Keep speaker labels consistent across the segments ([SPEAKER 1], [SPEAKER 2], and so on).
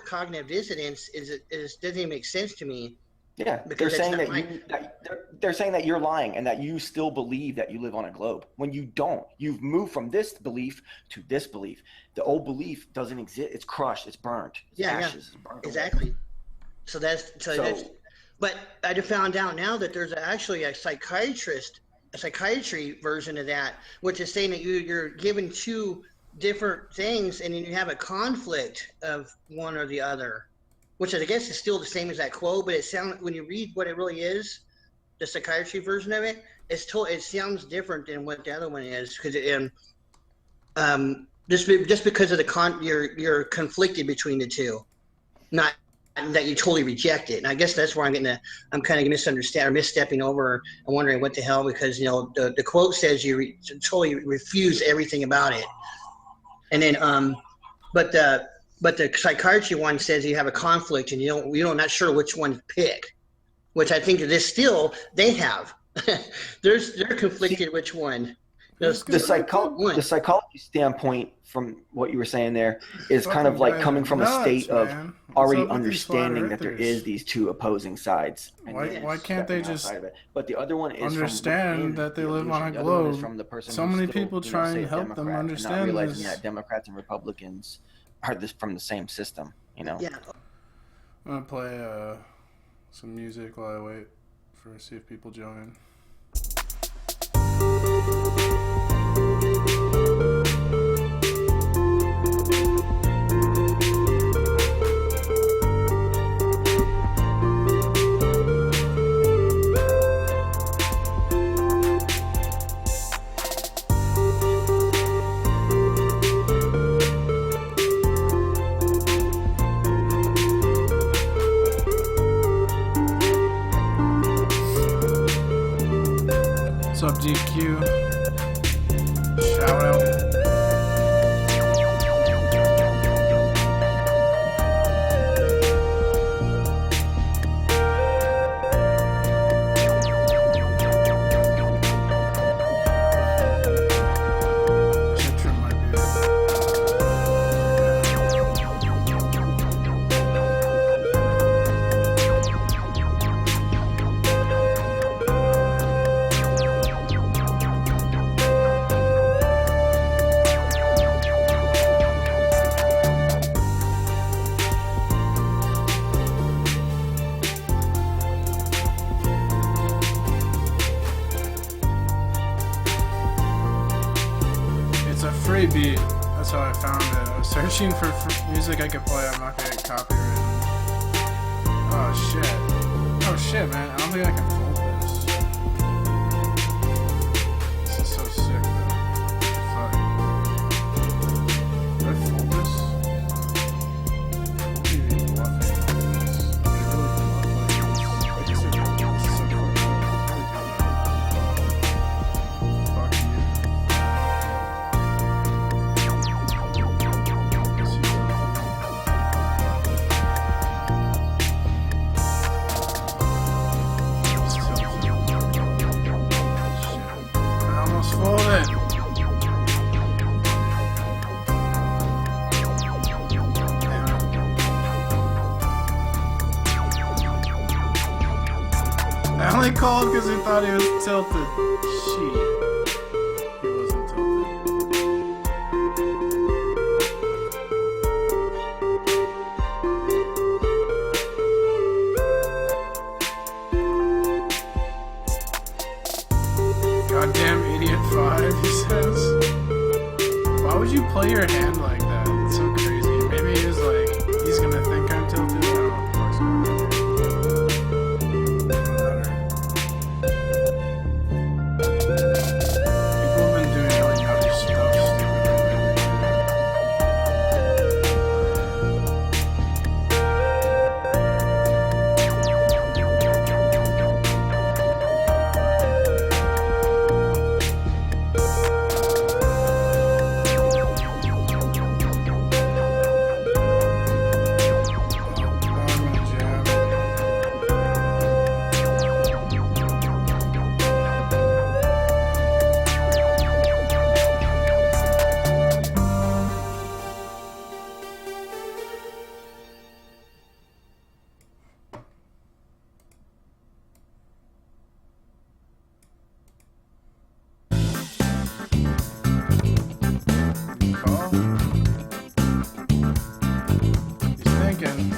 [SPEAKER 1] cognitive dissonance doesn't even make sense to me.
[SPEAKER 2] Yeah, they're saying they're saying that you're lying and that you still believe that you live on a globe when you don't. You've moved from this belief to this belief. The old belief doesn't exist. It's crushed. It's burnt. It's ashes. It's burnt
[SPEAKER 1] exactly. So but I just found out now that there's actually a psychiatry version of that, which is saying that you're given two different things and then you have a conflict of one or the other, which I guess is still the same as that quote, but it sounds, when you read what it really is, the psychiatry version of it, it sounds different than what the other one is, because just because of you're conflicted between the two, not that you totally reject it. And I guess that's where I'm kind of misstepping over and wondering what the hell, because the quote says you totally refuse everything about it, and then but the psychiatry one says you have a conflict and you're not sure which one to pick, which I think they have. They're conflicted which one.
[SPEAKER 2] The psychology standpoint from what you were saying there is kind of like coming from a state of already understanding that there is these two opposing sides.
[SPEAKER 3] Why can't they just
[SPEAKER 2] but the other one is
[SPEAKER 3] understand that they live on a globe? So many people try and help them understand
[SPEAKER 2] not realizing
[SPEAKER 3] this.
[SPEAKER 2] that Democrats and Republicans are from the same system,
[SPEAKER 1] Yeah.
[SPEAKER 3] I'm gonna play some music while I wait see if people join. What's up, GQ? Shout out. Beat. That's how I found it. I was searching for music I could play. I'm not gonna get copyrighted. Oh shit, man. I don't think I can fold this. This is so sick, though. Fuck. Did I fold this? What are you even bluffing? I only called because he thought he was tilted. Shit. He wasn't tilted. Goddamn idiot 5, he says. Why would you play your hand like that? It's so crazy. Maybe he was like, he's gonna think I'm tilted. I don't know. Of course not. thinking.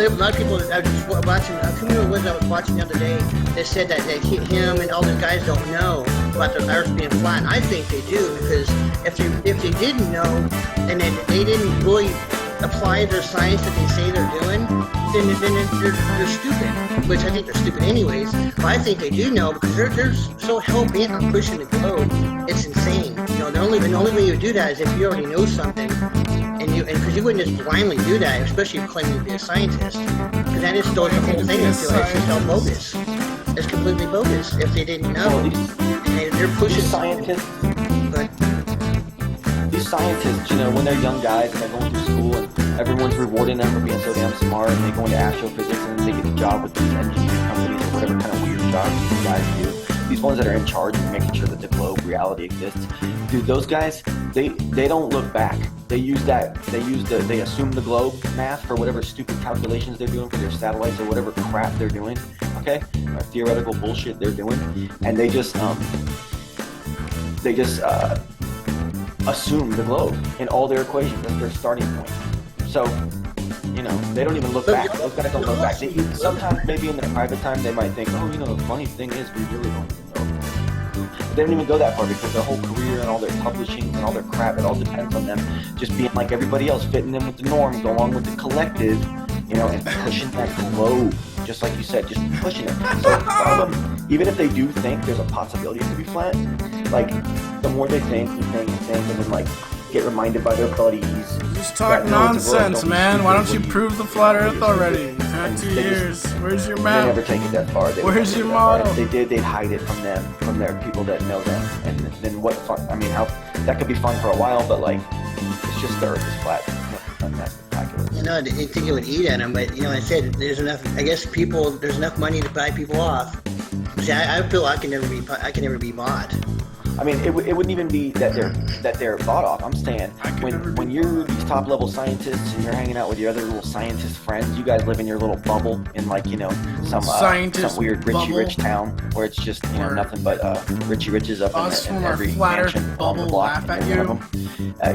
[SPEAKER 1] A lot of people, I was just watching, I can't remember what I was watching the other day, they said that him and all these guys don't know about the Earth being flat. And I think they do, because if they didn't know, and then they didn't really apply their science that they say they're doing, then they're stupid, which I think they're stupid anyways. But I think they do know, because they're so hell-bent on pushing the globe, it's insane. You know, the only way you do that is if you already know something. And because you wouldn't just blindly do that, especially if claiming to be a scientist, because that just throws the whole thing into it. It's just all bogus. It's completely bogus. If they didn't know, they're pushing
[SPEAKER 2] scientists.
[SPEAKER 1] But
[SPEAKER 2] these scientists, you know, when they're young guys and they're going through school and everyone's rewarding them for being so damn smart, and they go into astrophysics and they get a job with these engineering companies or whatever kind of weird jobs these guys do. These ones that are in charge of making sure that the globe reality exists, dude, those guys, they don't look back. They assume the globe math for whatever stupid calculations they're doing for their satellites or whatever crap they're doing, okay? Or theoretical bullshit they're doing, and they just assume the globe in all their equations. That's their starting point. So, you know, they don't even look back. Those guys don't look back. Sometimes maybe in their private time they might think, oh, you know, the funny thing is we really don't even know. But they don't even go that far, because their whole career and all their publishing and all their crap, it all depends on them just being like everybody else, fitting in with the norm, go along with the collective, you know, and pushing that globe, just like you said, just pushing it. So some of them, even if they do think there's a possibility it could be flat, like the more they think, and then like get reminded by their buddies.
[SPEAKER 3] Just talk nonsense, man. Why don't you prove the flat Earth already? You've had 2 years. Where's your map?
[SPEAKER 2] They never take it that far.
[SPEAKER 3] Where's your model?
[SPEAKER 2] If they did, they'd hide it from them, from their people that know them. And then what fun? I mean, how that could be fun for a while, but like, it's just the Earth is flat. Nothing that spectacular.
[SPEAKER 1] you know, I didn't think it would eat at them, but you know, I said there's enough. I guess there's enough money to buy people off. See, I feel I can never be bought.
[SPEAKER 2] I mean, it wouldn't even be that they're bought off. I'm saying when you're these top level scientists and you're hanging out with your other little scientist friends, you guys live in your little bubble in, like, you know, some weird Richie Rich town where it's just, you know, nothing but Richie Riches up in every mansion on the block.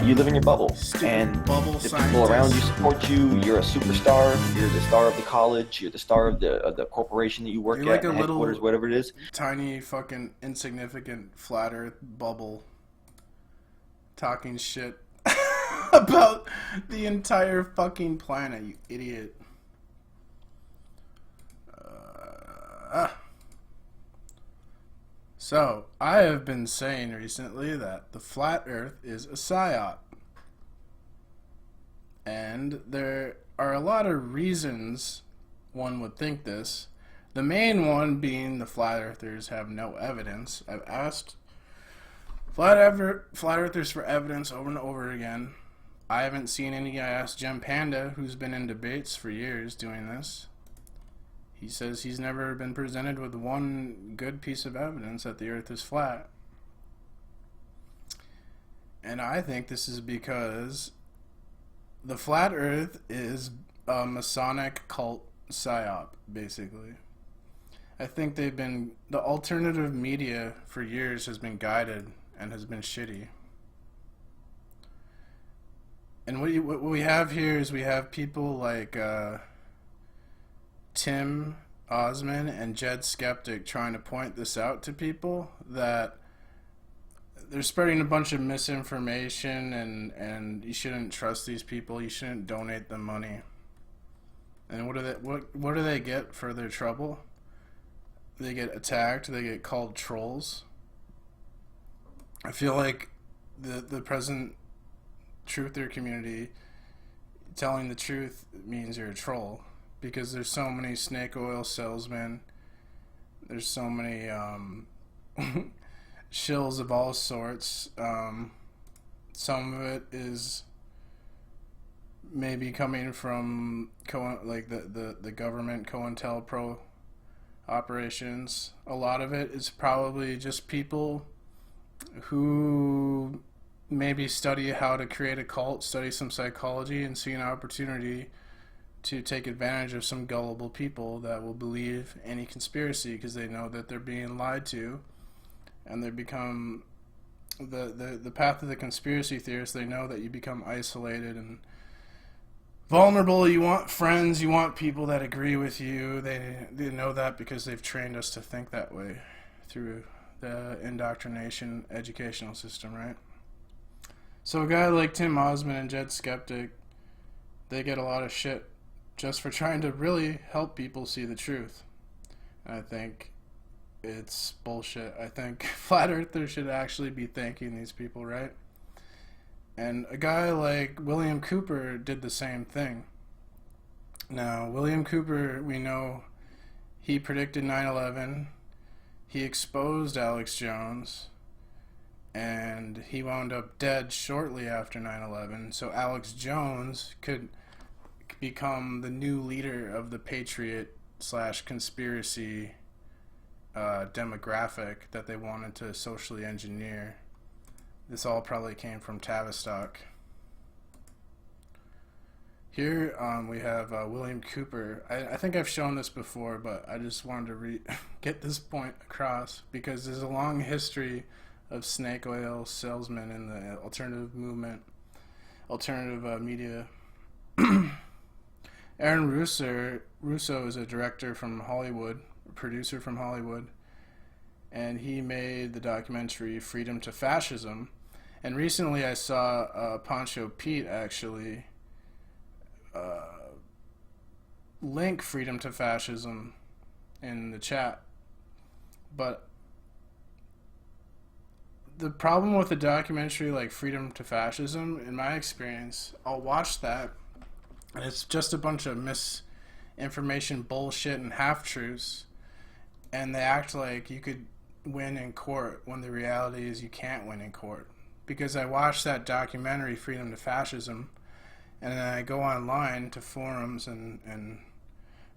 [SPEAKER 2] You live in your bubble, and the people around you support you. You're a superstar. You're the star of the college. You're the star of the corporation that you work at, headquarters, whatever it is.
[SPEAKER 3] Tiny fucking insignificant flat Earth bubble talking shit about the entire fucking planet, you idiot. So, I have been saying recently that the flat Earth is a PsyOp. And there are a lot of reasons one would think this. The main one being the flat earthers have no evidence. I've asked flat earthers for evidence over and over again. I haven't seen any. I asked Jim Panda, who's been in debates for years doing this. He says he's never been presented with one good piece of evidence that the earth is flat. And I think this is because the flat earth is a Masonic cult PsyOp, basically. I think the alternative media for years has been guided and has been shitty. And what we have here is we have people like Tim Osman and Jed Skeptic trying to point this out to people, that they're spreading a bunch of misinformation, and you shouldn't trust these people. You shouldn't donate them money. And what do they get for their trouble? They get attacked. They get called trolls. I feel like the present truther community, telling the truth means you're a troll, because there's so many snake oil salesmen. There's so many shills of all sorts. Some of it is maybe coming from the government COINTELPRO operations. A lot of it is probably just people who maybe study how to create a cult, study some psychology, and see an opportunity to take advantage of some gullible people that will believe any conspiracy because they know that they're being lied to, and they become the path of the conspiracy theorists. They know that you become isolated and vulnerable. You want friends, you want people that agree with you. They know that because they've trained us to think that way through the indoctrination educational system, right? So a guy like Tim Osman and Jed Skeptic, they get a lot of shit just for trying to really help people see the truth. And I think it's bullshit. I think flat earthers should actually be thanking these people, right? And a guy like William Cooper did the same thing. Now, William Cooper, we know he predicted 9/11. He exposed Alex Jones, and he wound up dead shortly after 9/11. So Alex Jones could become the new leader of the patriot/conspiracy demographic that they wanted to socially engineer. This all probably came from Tavistock. Here we have William Cooper. I think I've shown this before, but I just wanted to get this point across because there's a long history of snake oil salesmen in the alternative movement, alternative media. Aaron Russo is a director from Hollywood, a producer from Hollywood, and he made the documentary Freedom to Fascism. And recently I saw Poncho Pete actually link Freedom to Fascism in the chat. But the problem with a documentary like Freedom to Fascism, in my experience, I'll watch that and it's just a bunch of misinformation, bullshit, and half-truths, and they act like you could win in court when the reality is you can't win in court. Because I watched that documentary, Freedom to Fascism, and then I go online to forums and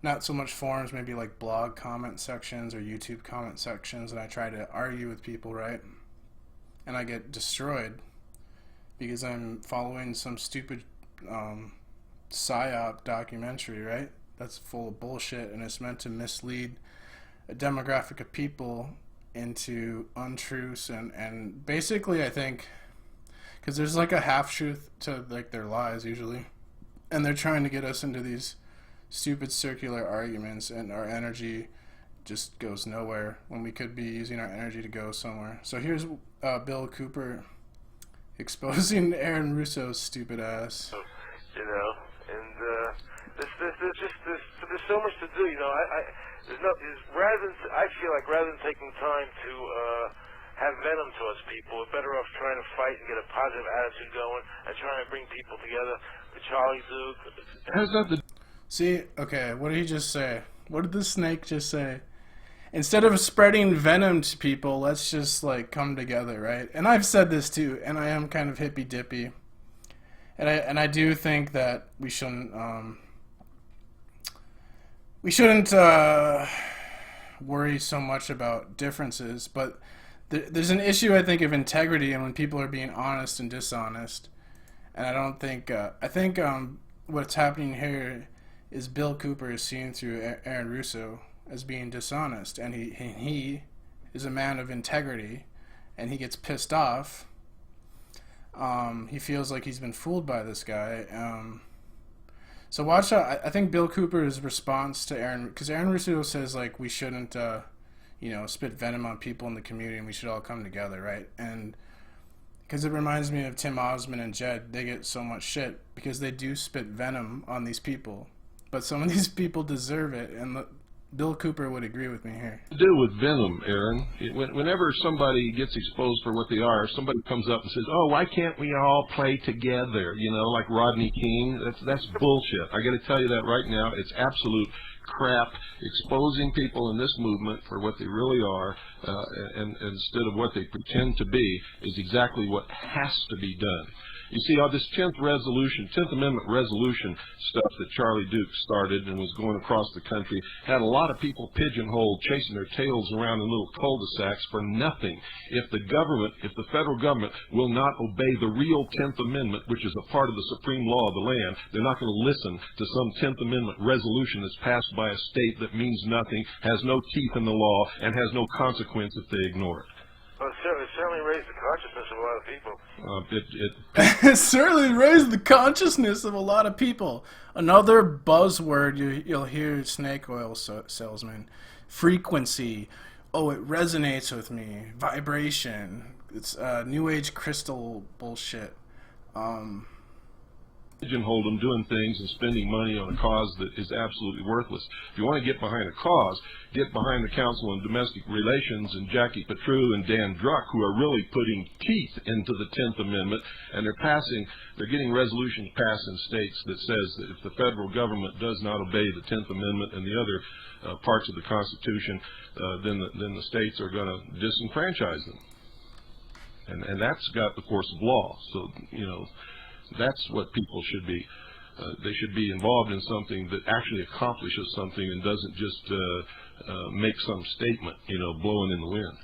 [SPEAKER 3] not so much forums, maybe like blog comment sections or YouTube comment sections, and I try to argue with people, right? And I get destroyed because I'm following some stupid PsyOps documentary, right? That's full of bullshit, and it's meant to mislead a demographic of people into untruths and basically, I think, because there's like a half-truth to like their lies usually, and they're trying to get us into these stupid circular arguments, and our energy just goes nowhere when we could be using our energy to go somewhere. So here's Bill Cooper exposing Aaron Russo's stupid ass.
[SPEAKER 4] You know, and there's so much to do. You know, I feel like rather than taking time to have venom towards people, we're better off trying to fight and get a positive attitude going and trying to bring people together. The Charlie Duke.
[SPEAKER 5] How's that?
[SPEAKER 3] See, okay, what did he just say? What did the snake just say? Instead of spreading venom to people, let's just like come together, right? And I've said this too, and I am kind of hippy dippy, and I do think that we shouldn't worry so much about differences, but there's an issue, I think, of integrity, and when people are being honest and dishonest, and I don't think I think what's happening here is Bill Cooper is seen through Aaron Russo as being dishonest, and he is a man of integrity, and he gets pissed off He feels like he's been fooled by this guy. So watch out. I think Bill Cooper's response to Aaron, because Aaron Russo says like we shouldn't, spit venom on people in the community, and we should all come together, right? And because it reminds me of Tim Osmond and Jed, they get so much shit because they do spit venom on these people, but some of these people deserve it, and Bill Cooper would agree with me here.
[SPEAKER 5] To do with venom, Aaron. Whenever somebody gets exposed for what they are, somebody comes up and says, "Oh, why can't we all play together?" Like Rodney King. That's bullshit. I got to tell you that right now. It's absolute crap. Exposing people in this movement for what they really are, and instead of what they pretend to be, is exactly what has to be done. You see, all this 10th Amendment resolution stuff that Charlie Duke started and was going across the country had a lot of people pigeonholed, chasing their tails around in little cul-de-sacs for nothing. If the federal government will not obey the real 10th Amendment, which is a part of the supreme law of the land, they're not going to listen to some 10th Amendment resolution that's passed by a state that means nothing, has no teeth in the law, and has no consequence if they ignore it.
[SPEAKER 4] Well, it certainly raised the consciousness of a lot of people.
[SPEAKER 3] It certainly raised the consciousness of a lot of people. Another buzzword you'll hear, snake oil salesman. Frequency. Oh, it resonates with me. Vibration. It's New Age crystal bullshit.
[SPEAKER 5] Pigeonhole them doing things and spending money on a cause that is absolutely worthless. If you want to get behind a cause, get behind the Council on Domestic Relations and Jackie Petru and Dan Druck, who are really putting teeth into the 10th Amendment, and they're getting resolutions passed in states that says that if the federal government does not obey the 10th Amendment and the other parts of the Constitution, then the states are going to disenfranchise them. And that's got the force of law. So, that's what people should be. They should be involved in something that actually accomplishes something and doesn't just make some statement, blowing in the wind.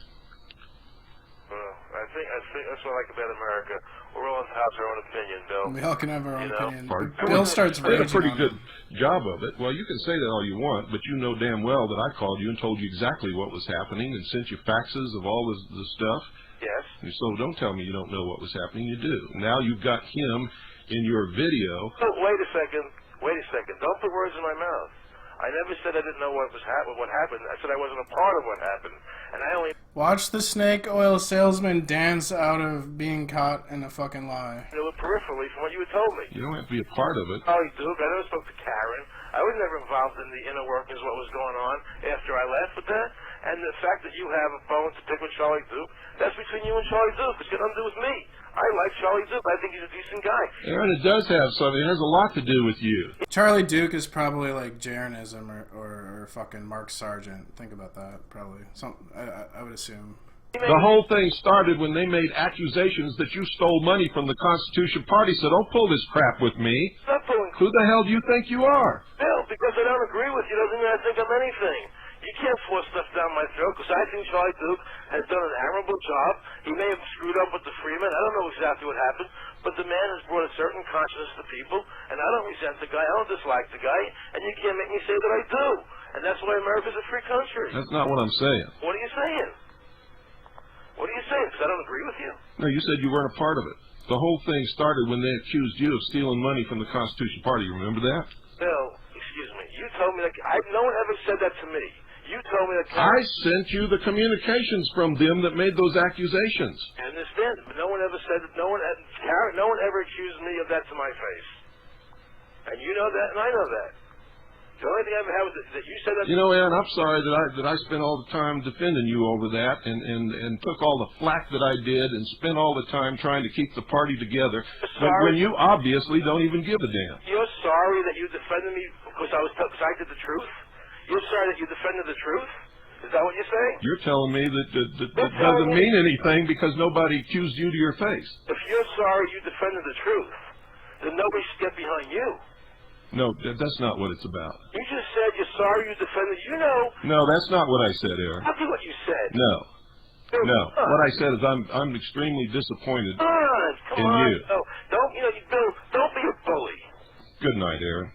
[SPEAKER 4] Well, I think that's what I like about America. We're all entitled to our own opinion, Bill.
[SPEAKER 3] We all can have our own opinion.
[SPEAKER 5] Pardon?
[SPEAKER 3] Bill starts
[SPEAKER 5] did
[SPEAKER 3] raging
[SPEAKER 5] a pretty
[SPEAKER 3] on
[SPEAKER 5] good
[SPEAKER 3] them.
[SPEAKER 5] job of it. Well, you can say that all you want, but you know damn well that I called you and told you exactly what was happening and sent you faxes of all the stuff.
[SPEAKER 4] Yes.
[SPEAKER 5] So don't tell me you don't know what was happening. You do. Now you've got him in your video.
[SPEAKER 4] Oh, wait a second. Don't put words in my mouth. I never said I didn't know what happened. I said I wasn't a part of what happened. And I only...
[SPEAKER 3] Watch the snake oil salesman dance out of being caught in a fucking lie.
[SPEAKER 4] knew it peripherally from what you had told me.
[SPEAKER 5] You don't have to be a part of it.
[SPEAKER 4] Charlie Duke, I never spoke to Karen. I was never involved in the inner workings of what was going on after I left with that. And the fact that you have a bone to pick with Charlie Duke, that's between you and Charlie Duke. It's got nothing to do with me. I like Charlie Duke. I think he's a decent guy.
[SPEAKER 5] Aaron, it does have something. It has a lot to do with you.
[SPEAKER 3] Charlie Duke is probably like Jeranism or fucking Mark Sargent. Think about that, probably. I would assume.
[SPEAKER 5] The whole thing started when they made accusations that you stole money from the Constitution Party, so don't pull this crap with me.
[SPEAKER 4] Stop pulling.
[SPEAKER 5] Who the hell do you think you are?
[SPEAKER 4] Bill, because I don't agree with you doesn't mean I think I'm anything. You can't force stuff down my throat because I think Charlie Duke has done an admirable job. He may have screwed up with the Freeman. I don't know exactly what happened, but the man has brought a certain consciousness to people, and I don't resent the guy. I don't dislike the guy, and you can't make me say that I do. And that's why America's a free country.
[SPEAKER 5] That's not what I'm saying.
[SPEAKER 4] What are you saying? What are you saying? Because I don't agree with you.
[SPEAKER 5] No, you said you weren't a part of it. The whole thing started when they accused you of stealing money from the Constitution Party. You remember that?
[SPEAKER 4] Bill, excuse me. You told me that. No one ever said that to me. You told me that.
[SPEAKER 5] I sent you the communications from them that made those accusations.
[SPEAKER 4] I understand, but no one ever said that. No one ever accused me of that to my face. And you know that, and I know that. The only thing I ever had was that you said that.
[SPEAKER 5] You know, Aaron, I'm sorry that I spent all the time defending you over that, and took all the flack that I did, and spent all the time trying to keep the party together. When you obviously don't even give a damn.
[SPEAKER 4] You're sorry that you defended me because I did the truth. You're sorry that you defended the truth? Is that what you're saying?
[SPEAKER 5] You're telling me that doesn't mean anything because nobody accused you to your face.
[SPEAKER 4] If you're sorry you defended the truth, then nobody should get behind you.
[SPEAKER 5] No, that's not what it's about.
[SPEAKER 4] You just said you're sorry you defended. You know.
[SPEAKER 5] No, that's not what I said, Aaron.
[SPEAKER 4] That's what you said.
[SPEAKER 5] No. No. What I said is I'm extremely disappointed
[SPEAKER 4] come
[SPEAKER 5] in
[SPEAKER 4] on.
[SPEAKER 5] you.
[SPEAKER 4] No, Bill, don't be a bully.
[SPEAKER 5] Good night, Aaron.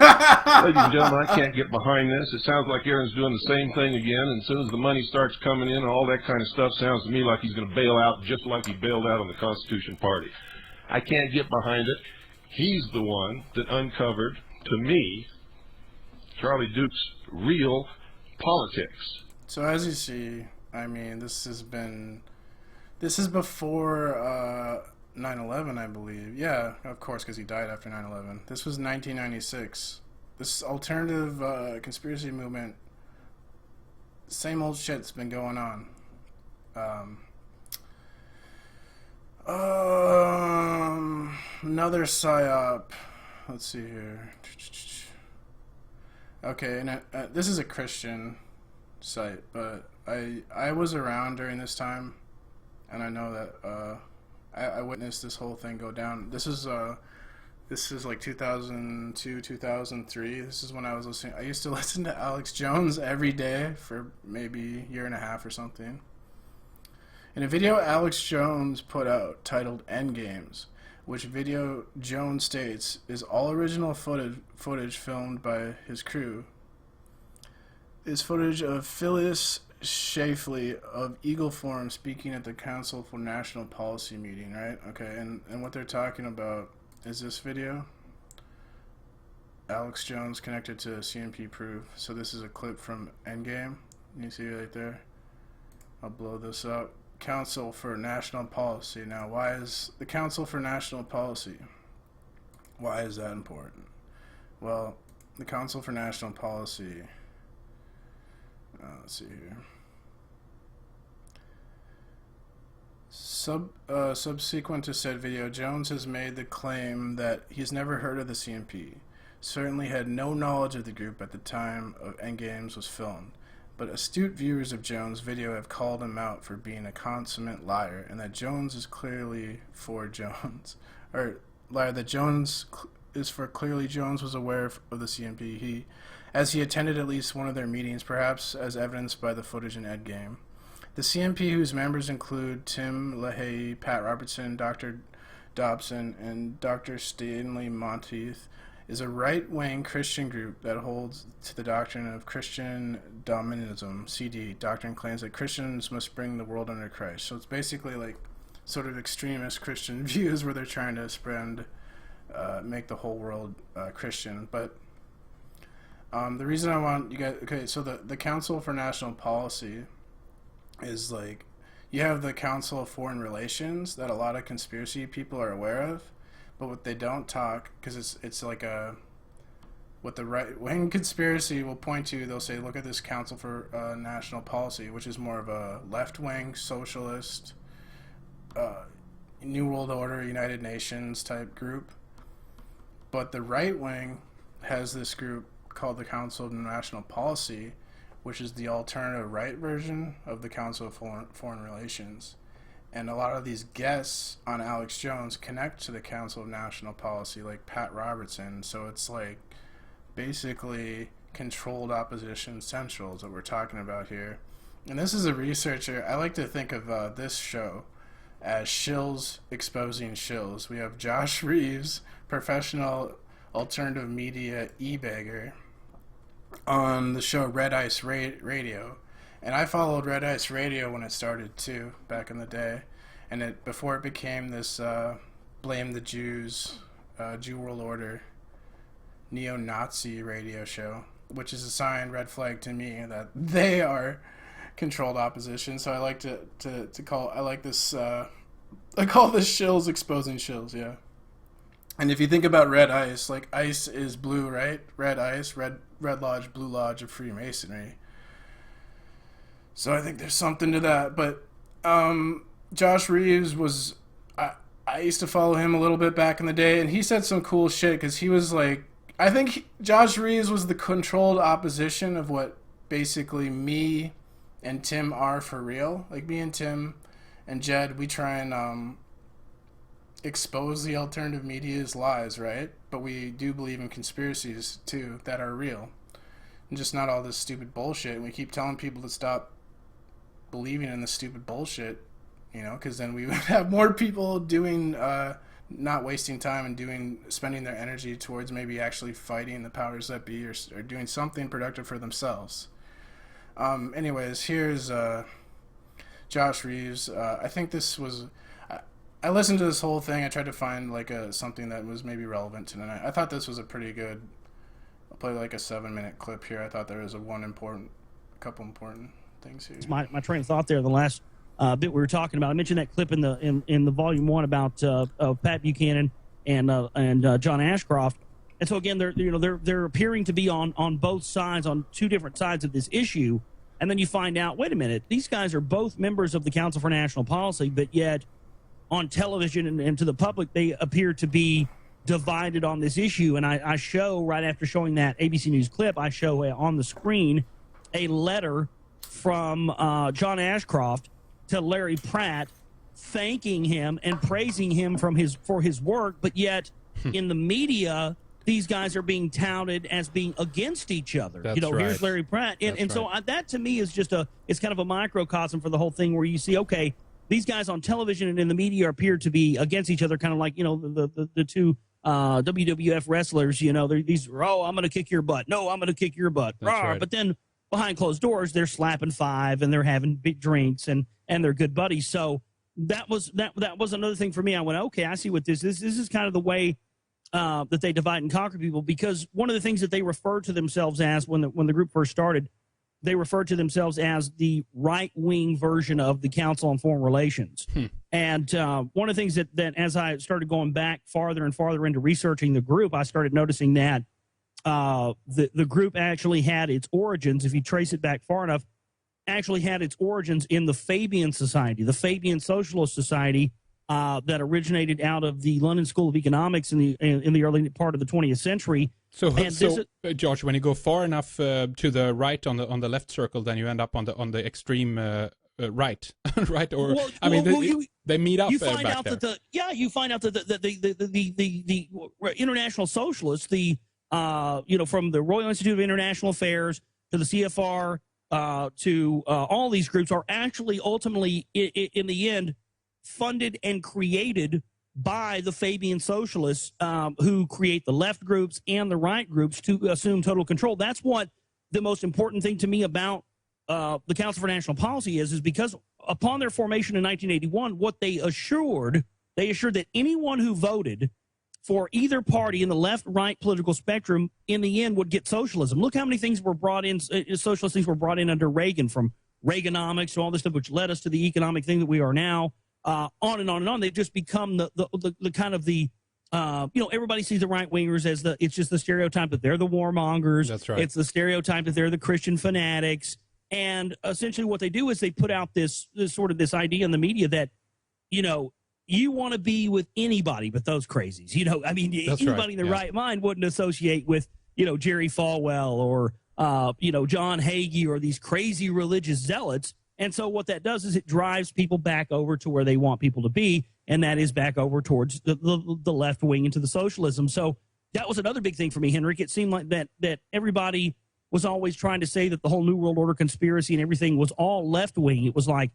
[SPEAKER 5] Ladies and gentlemen, I can't get behind this. It sounds like Aaron's doing the same thing again, and as soon as the money starts coming in and all that kind of stuff, sounds to me like he's going to bail out just like he bailed out on the Constitution Party. I can't get behind it. He's the one that uncovered, to me, Charlie Duke's real politics.
[SPEAKER 3] So as you see, I mean, this is before 9/11, I believe. Yeah, of course, because he died after 9/11. This was 1996. This alternative conspiracy movement, same old shit's been going on. Another PsyOp. Let's see here. Okay, and this is a Christian site, but I was around during this time, and I know that I witnessed this whole thing go down. This is like 2002, 2003. This is when I was listening. I used to listen to Alex Jones every day for maybe a year and a half or something. In a video Alex Jones put out titled Endgames, which video Jones states is all original footage filmed by his crew, is footage of Phyllis Schlafly of Eagle Forum speaking at the Council for National Policy meeting, right? Okay, and what they're talking about is this video. Alex Jones connected to CMP proof. So this is a clip from Endgame. You see it right there. I'll blow this up. Council for National Policy. Now, why is the Council for National Policy? Why is that important? Well, the Council for National Policy. Let's see here. Subsequent to said video, Jones has made the claim that he's never heard of the CMP, certainly had no knowledge of the group at the time of Endgames was filmed, but astute viewers of Jones' video have called him out for being a consummate liar, and that Jones is clearly for Jones, or liar that Jones is for clearly Jones was aware of the CMP, as he attended at least one of their meetings, perhaps as evidenced by the footage in Endgame. The CMP, whose members include Tim LaHaye, Pat Robertson, Dr. Dobson, and Dr. Stanley Monteith, is a right-wing Christian group that holds to the doctrine of Christian dominism, CD. Doctrine claims that Christians must bring the world under Christ. So it's basically like sort of extremist Christian views where they're trying to spread, make the whole world Christian. But the reason I want you guys, okay, so the Council for National Policy is like, you have the Council of Foreign Relations that a lot of conspiracy people are aware of, but what they don't talk, because it's like what the right-wing conspiracy will point to, they'll say, look at this Council for National Policy, which is more of a left-wing, socialist, New World Order, United Nations type group. But the right-wing has this group called the Council of National Policy, which is the alternative right version of the Council of Foreign Relations. And a lot of these guests on Alex Jones connect to the Council of National Policy, like Pat Robertson. So it's like basically controlled opposition central is what we're talking about here. And this is a researcher. I like to think of this show as shills exposing shills. We have Josh Reeves, professional alternative media e-bagger, on the show Red Ice Radio. And I followed Red Ice Radio when it started too, back in the day. And before it became this blame the Jews, Jew World Order, neo-Nazi radio show, which is a sign, red flag to me, that they are controlled opposition. So I like to call, I like this, I call this shills exposing shills, yeah. And if you think about red ice, like ice is blue, right? Red ice, red lodge, blue lodge of Freemasonry. So I think there's something to that. But Josh Reeves was, I used to follow him a little bit back in the day, and he said some cool shit because he was like, I think Josh Reeves was the controlled opposition of what basically me and Tim are for real. Like me and Tim and Jed, we try and expose the alternative media's lies, right? But we do believe in conspiracies too that are real, and just not all this stupid bullshit. And we keep telling people to stop believing in the stupid bullshit, you know, because then we would have more people doing not wasting time and spending their energy towards maybe actually fighting the powers that be, or doing something productive for themselves. Anyways, here's Josh Reeves. I think this was... I listened to this whole thing. I tried to find like something that was maybe relevant to tonight. I thought this was a pretty good... I'll play like a 7-minute clip here. I thought there was a couple important things here.
[SPEAKER 6] My train of thought there, the last bit we were talking about. I mentioned that clip in the volume 1 about Pat Buchanan and John Ashcroft. And so again, they're appearing to be on both sides, on two different sides of this issue. And then you find out, wait a minute, these guys are both members of the Council for National Policy, but yet on television and to the public, they appear to be divided on this issue. And I show, right after showing that ABC News clip, I show on the screen a letter from John Ashcroft to Larry Pratt, thanking him and praising him for his work, but yet in the media, these guys are being touted as being against each other.
[SPEAKER 7] That's right.
[SPEAKER 6] Here's Larry Pratt. And so that to me is it's kind of a microcosm for the whole thing, where you see, okay, these guys on television and in the media appear to be against each other, kind of like, the two WWF wrestlers, these, oh, I'm going to kick your butt. No, I'm going to kick your butt.
[SPEAKER 7] Right.
[SPEAKER 6] But then behind closed doors, they're slapping five and they're having big drinks and they're good buddies. So that was another thing for me. I went, okay, I see what this is. This is kind of the way that they divide and conquer people, because one of the things that they referred to themselves as when the group first started, they referred to themselves as the right-wing version of the Council on Foreign Relations. And one of the things that as I started going back farther and farther into researching the group, I started noticing that the group actually had its origins, if you trace it back far enough, actually had its origins in the Fabian Society, the Fabian Socialist Society, that originated out of the London School of Economics in the early part of the 20th century.
[SPEAKER 7] So George, when you go far enough to the right on the left circle, then you end up on the extreme right, right? Or they meet up.
[SPEAKER 6] You find
[SPEAKER 7] back
[SPEAKER 6] out
[SPEAKER 7] there.
[SPEAKER 6] you find out that the international socialists, from the Royal Institute of International Affairs to the CFR to all these groups, are actually ultimately in the end funded and created by the Fabian socialists, who create the left groups and the right groups to assume total control. That's what the most important thing to me about the Council for National Policy is because upon their formation in 1981, what they assured that anyone who voted for either party in the left-right political spectrum in the end would get socialism. Look how many things were brought in, socialist things were brought in under Reagan, from Reaganomics to all this stuff, which led us to the economic thing that we are now. On and on and on. They've just become the kind of the everybody sees the right wingers as it's just the stereotype that they're the warmongers.
[SPEAKER 7] That's right.
[SPEAKER 6] It's the stereotype that they're the Christian fanatics. And essentially what they do is they put out this idea in the media that, you want to be with anybody but those crazies.
[SPEAKER 7] That's
[SPEAKER 6] anybody
[SPEAKER 7] right.
[SPEAKER 6] in their right mind wouldn't associate with, Jerry Falwell or, John Hagee or these crazy religious zealots. And so what that does is it drives people back over to where they want people to be, and that is back over towards the left wing into the socialism. So that was another big thing for me, Henrik. It seemed like that everybody was always trying to say that the whole New World Order conspiracy and everything was all left wing. It was like,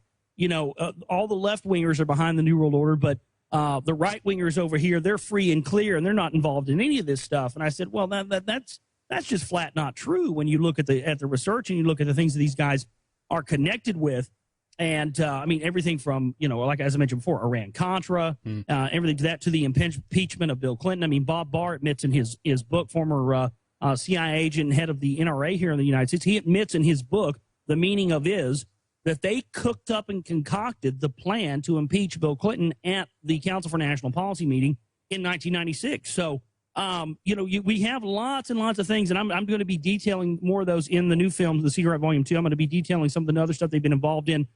[SPEAKER 6] all the left wingers are behind the New World Order, but the right wingers over here, they're free and clear and they're not involved in any of this stuff. And I said, well, that's just flat not true when you look at the research and you look at the things that these guys are connected with. And everything from, like as I mentioned before, Iran-Contra, everything to that, to the impeachment of Bill Clinton. Bob Barr admits in his book, former CIA agent and head of the NRA here in the United States, he admits in his book, The Meaning of Is, that they cooked up and concocted the plan to impeach Bill Clinton at the Council for National Policy meeting in 1996. So, we have lots and lots of things, and I'm going to be detailing more of those in the new film, The Secret Volume 2. I'm going to be detailing some of the other stuff they've been involved in,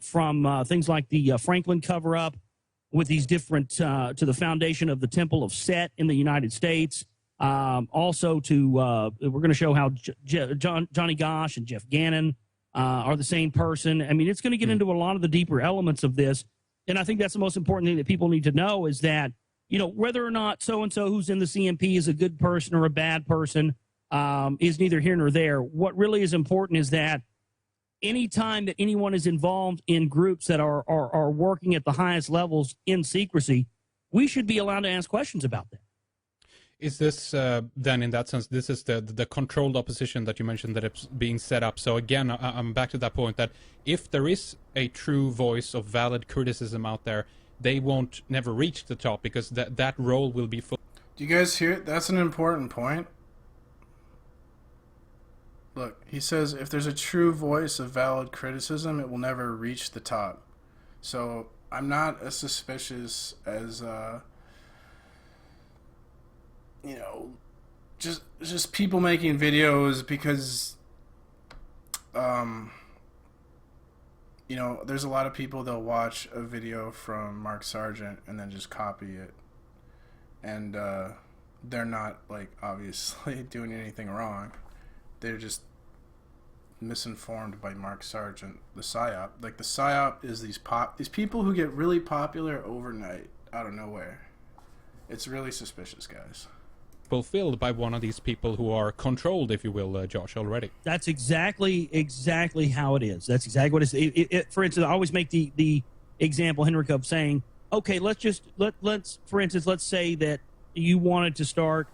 [SPEAKER 6] from things like the Franklin cover-up with these different, to the foundation of the Temple of Set in the United States. Also we're going to show how Johnny Gosch and Jeff Gannon are the same person. It's going to get into a lot of the deeper elements of this, and I think that's the most important thing that people need to know is that, whether or not so-and-so who's in the CNP is a good person or a bad person is neither here nor there. What really is important is that any time that anyone is involved in groups that are working at the highest levels in secrecy, we should be allowed to ask questions about that.
[SPEAKER 7] Is this then, in that sense, this is the controlled opposition that you mentioned that it's being set up? So again, I'm back to that point that if there is a true voice of valid criticism out there, they won't never reach the top because that role will be full.
[SPEAKER 3] Do you guys hear it? That's an important point. Look, he says if there's a true voice of valid criticism, it will never reach the top. So I'm not as suspicious as just people making videos because there's a lot of people that'll watch a video from Mark Sargent and then just copy it, and they're not like obviously doing anything wrong. They're just misinformed by Mark Sargent, the PsyOp. Like the PsyOp is these people who get really popular overnight out of nowhere. It's really suspicious, guys.
[SPEAKER 7] Fulfilled by one of these people who are controlled, if you will, Josh, already.
[SPEAKER 6] That's exactly how it is. That's exactly what it is. For instance, I always make the example, Henrik, of saying, okay, let's say that you wanted to start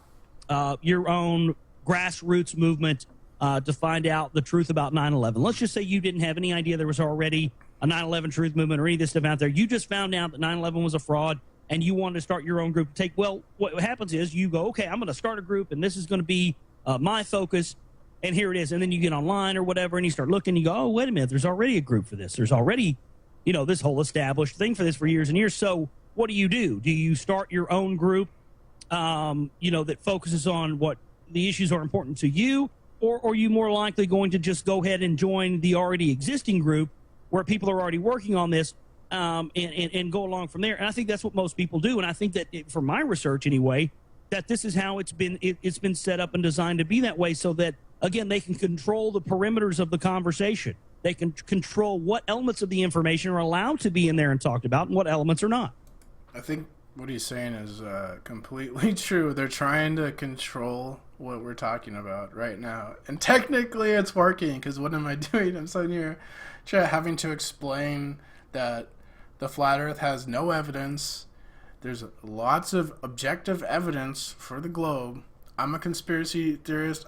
[SPEAKER 6] your own grassroots movement to find out the truth about 9/11. Let's just say you didn't have any idea there was already a 9/11 truth movement or any of this stuff out there. You just found out that 9/11 was a fraud, and you wanted to start your own group. What happens is you go, okay, I'm going to start a group, and this is going to be my focus, and here it is. And then you get online or whatever, and you start looking, and you go, oh, wait a minute, there's already a group for this. There's already, this whole established thing for this for years and years. So what do? Do you start your own group, that focuses on what the issues are important to you, or are you more likely going to just go ahead and join the already existing group where people are already working on this and go along from there? And I think that's what most people do. And I think that from my research anyway, that this is how it's been set up and designed to be that way, so that, again, they can control the perimeters of the conversation. They can control what elements of the information are allowed to be in there and talked about and what elements are not.
[SPEAKER 3] I think what he's saying is completely true. They're trying to control what we're talking about right now. And technically it's working, because what am I doing? I'm sitting here having to explain that the flat earth has no evidence. There's lots of objective evidence for the globe. I'm a conspiracy theorist.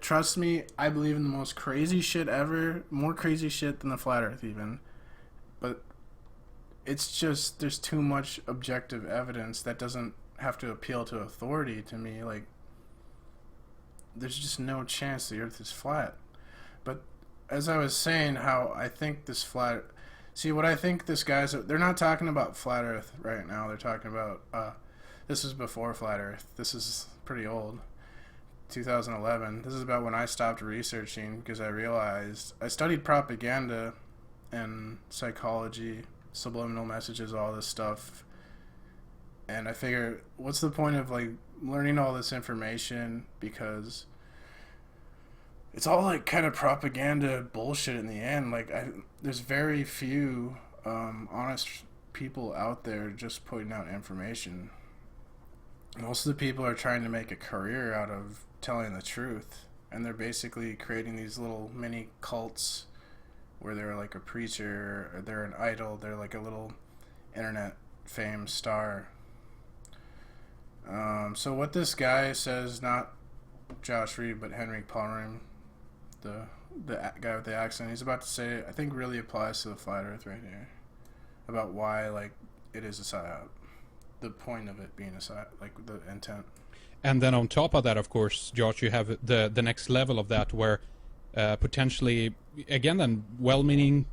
[SPEAKER 3] Trust me, I believe in the most crazy shit ever. More crazy shit than the flat earth even. But it's just, there's too much objective evidence that doesn't have to appeal to authority to me. Like, there's just no chance the earth is flat. But as I was saying, how I think this flat... See, what I think this guy's... They're not talking about flat earth right now. They're talking about... this is before flat earth. This is pretty old. 2011. This is about when I stopped researching, because I realized... I studied propaganda and psychology, subliminal messages, all this stuff. And I figure, what's the point of, like, learning all this information, because it's all like kind of propaganda bullshit in the end. Like, there's very few honest people out there just putting out information. Most of the people are trying to make a career out of telling the truth, and they're basically creating these little mini cults where they're like a preacher, or they're an idol, they're like a little internet fame star. So what this guy says, not Josh Reed, but Henrik Palmgren, the guy with the accent, he's about to say, I think really applies to the flat earth right here, about why, like, it is a psyop, the point of it being a psyop, like the intent.
[SPEAKER 7] And then on top of that, of course, Josh, you have the next level of that, where potentially, again, then well-meaning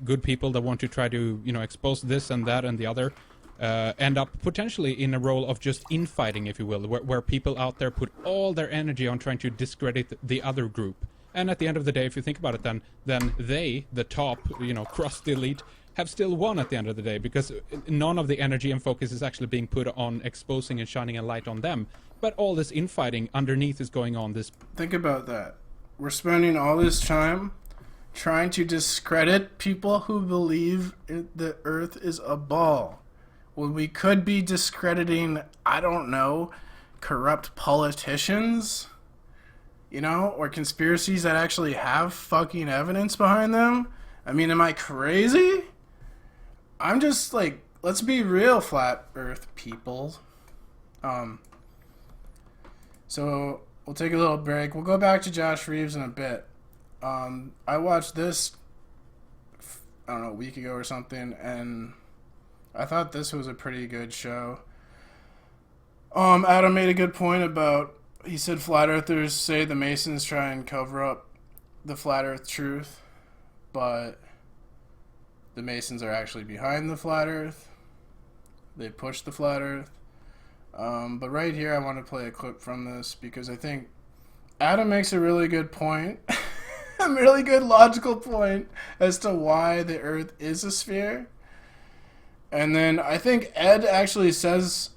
[SPEAKER 7] good people that want to try to, expose this and that and the other, end up potentially in a role of just infighting, if you will, where people out there put all their energy on trying to discredit the other group. And at the end of the day, if you think about it, then they, the top, crust elite, have still won at the end of the day, because none of the energy and focus is actually being put on exposing and shining a light on them. But all this infighting underneath is going on.
[SPEAKER 3] Think about that. We're spending all this time trying to discredit people who believe the earth is a ball, when we could be discrediting, I don't know, corrupt politicians, or conspiracies that actually have fucking evidence behind them. I mean, am I crazy? I'm just like let's be real, flat Earth people. So we'll take a little break. We'll go back to Josh Reeves in a bit. I watched this, I don't know, a week ago or something, and I thought this was a pretty good show. Adam made a good point about, he said flat earthers say the Masons try and cover up the flat earth truth, but the Masons are actually behind the flat earth. They push the flat earth. But right here I want to play a clip from this because I think Adam makes a really good point, a really good logical point as to why the earth is a sphere. And then I think Ed actually says,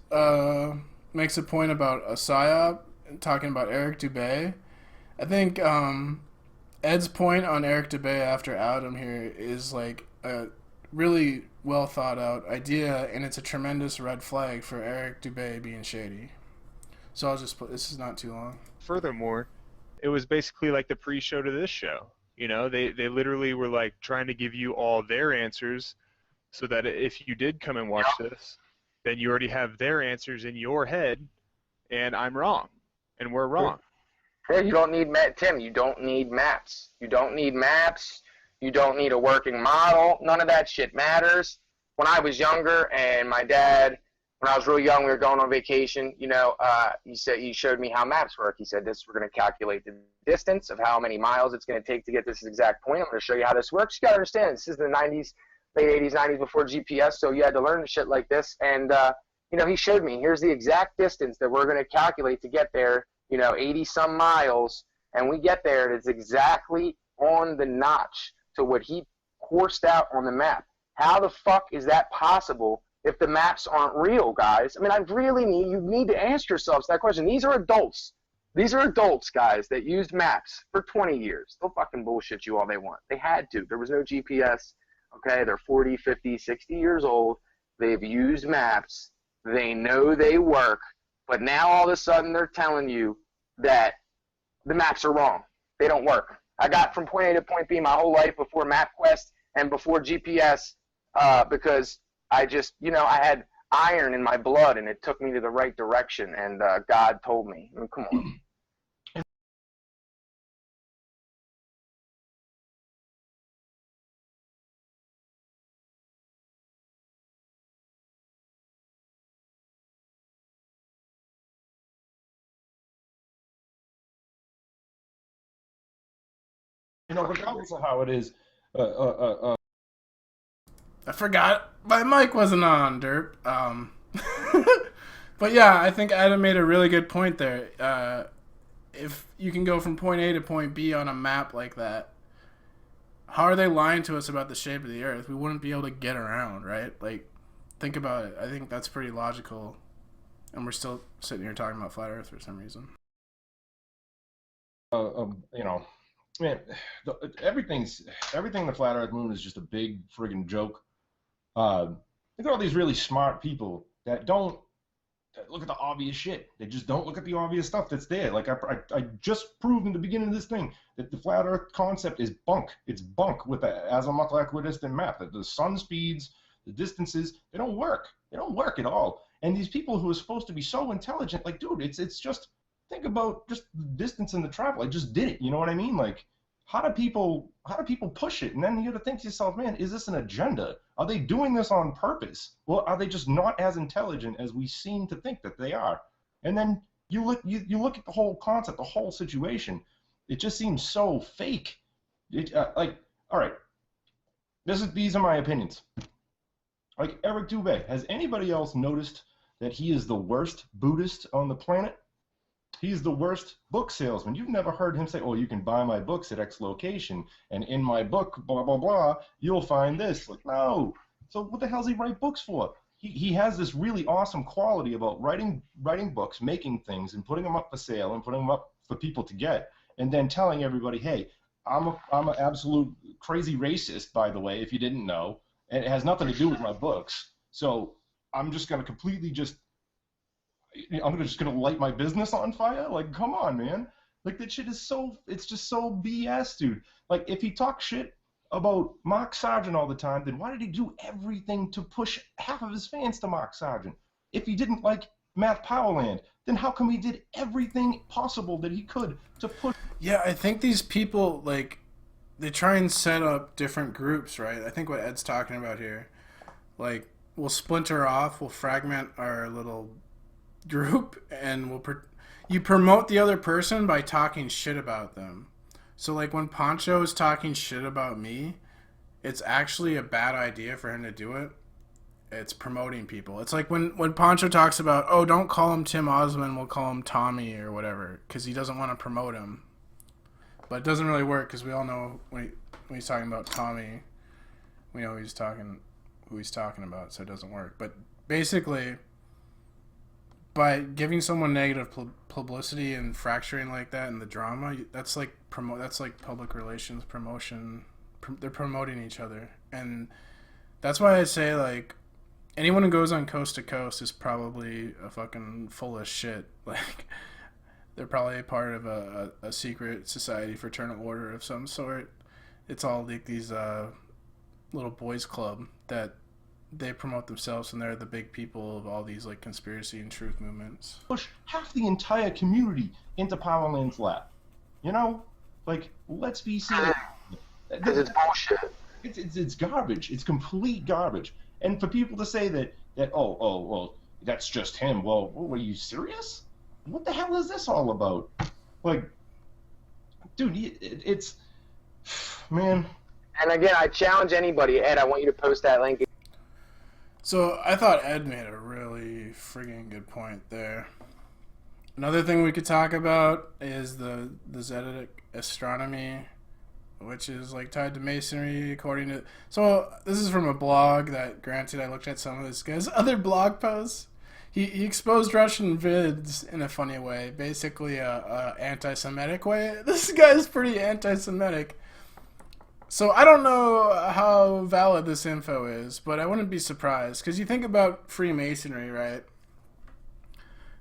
[SPEAKER 3] makes a point about a PsyOp, talking about Eric Dubay. I think Ed's point on Eric Dubay after Adam here is like a really well thought out idea, and it's a tremendous red flag for Eric Dubay being shady. So I'll just put, this is not too long.
[SPEAKER 8] Furthermore, it was basically like the pre-show to this show. You know, they literally were like trying to give you all their answers so that if you did come and watch this, then you already have their answers in your head, and I'm wrong, and we're wrong.
[SPEAKER 9] Yeah, you don't need Tim. You don't need maps. You don't need maps. You don't need a working model. None of that shit matters. When I was younger, and my dad, when I was really young, we were going on vacation. You know, he showed me how maps work. He said, we're going to calculate the distance of how many miles it's going to take to get this exact point. I'm going to show you how this works. You got to understand, this is the 90s, late 80s, 90s, before GPS. So you had to learn shit like this. And you know, he showed me, here's the exact distance that we're going to calculate to get there. You know, 80 some miles, and we get there, and it's exactly on the notch to what he coursed out on the map. How the fuck is that possible if the maps aren't real, guys? I mean, you need to ask yourselves that question. These are adults. These are adults, guys, that used maps for 20 years. They'll fucking bullshit you all they want. They had to. There was no GPS. Okay, they're 40, 50, 60 years old. They've used maps. They know they work. But now all of a sudden they're telling you that the maps are wrong. They don't work. I got from point A to point B my whole life before MapQuest and before GPS because I just, you know, I had iron in my blood and it took me to the right direction, and God told me. I mean, come on.
[SPEAKER 5] You know, regardless of how it is,
[SPEAKER 3] I forgot my mic wasn't on, derp. But yeah, I think Adam made a really good point there. If you can go from point A to point B on a map like that, how are they lying to us about the shape of the Earth? We wouldn't be able to get around, right? Like, think about it. I think that's pretty logical, and we're still sitting here talking about flat Earth for some reason.
[SPEAKER 5] you know, man, everything in the flat Earth moon is just a big friggin' joke. Look at all these really smart people that don't look at the obvious shit. They just don't look at the obvious stuff that's there. Like I just proved in the beginning of this thing that the flat Earth concept is bunk. It's bunk with the azimuth equidistant map. That the sun speeds, the distances, they don't work. They don't work at all. And these people who are supposed to be so intelligent, like, dude, it's just, think about just the distance and the travel. I just did it. You know what I mean? Like, how do people push it? And then you got to think to yourself, man, is this an agenda? Are they doing this on purpose? Well, are they just not as intelligent as we seem to think that they are? And then you look at the whole concept, the whole situation. It just seems so fake. Like, all right, these are my opinions. Like Eric Dubay, has anybody else noticed that he is the worst Buddhist on the planet? He's the worst book salesman. You've never heard him say, oh, you can buy my books at X location, and in my book, blah, blah, blah, you'll find this. Like, no. So what the hell does he write books for? He has this really awesome quality about writing books, making things, and putting them up for sale, and putting them up for people to get, and then telling everybody, hey, I'm an absolute crazy racist, by the way, if you didn't know, and it has nothing to do with my books. So I'm just going to completely I'm just going to light my business on fire? Like, come on, man. Like, that shit is it's just so BS, dude. Like, if he talks shit
[SPEAKER 10] about Mark Sargent all the time, then why did he do everything to push half of his fans to Mark Sargent? If he didn't like Matt Powerland, then how come he did everything possible that he could to push?
[SPEAKER 3] Yeah, I think these people, like, they try and set up different groups, right? I think what Ed's talking about here, like, we'll splinter off, we'll fragment our little group, and you promote the other person by talking shit about them. So, like, when Poncho is talking shit about me, it's actually a bad idea for him to do it. It's promoting people. It's like when Poncho talks about, oh, don't call him Tim Osmond, we'll call him Tommy or whatever, because he doesn't want to promote him. But it doesn't really work, because we all know when he's talking about Tommy, we know who he's talking about, so it doesn't work. But basically, by giving someone negative publicity and fracturing like that in the drama, that's like public relations promotion. They're promoting each other, and that's why I say, like, anyone who goes on Coast to Coast is probably a fucking full of shit. Like, they're probably a part of a secret society, fraternal order of some sort. It's all like these little boys club that they promote themselves, and they're the big people of all these, like, conspiracy and truth movements.
[SPEAKER 10] Push half the entire community into Powerland's lap. You know? Like, let's be serious.
[SPEAKER 9] Because it's bullshit.
[SPEAKER 10] It's garbage. It's complete garbage. And for people to say that well, that's just him. Well, were you serious? What the hell is this all about? Like, dude, it's man.
[SPEAKER 9] And again, I challenge anybody, Ed. I want you to post that link.
[SPEAKER 3] So I thought Ed made a really friggin' good point there. Another thing we could talk about is the Zetetic astronomy, which is, like, tied to masonry, according to... So this is from a blog that, granted, I looked at some of this guy's other blog posts. He exposed Russian vids in a funny way, basically a anti-Semitic way. This guy's pretty anti-Semitic. So I don't know how valid this info is, but I wouldn't be surprised. Because you think about Freemasonry, right?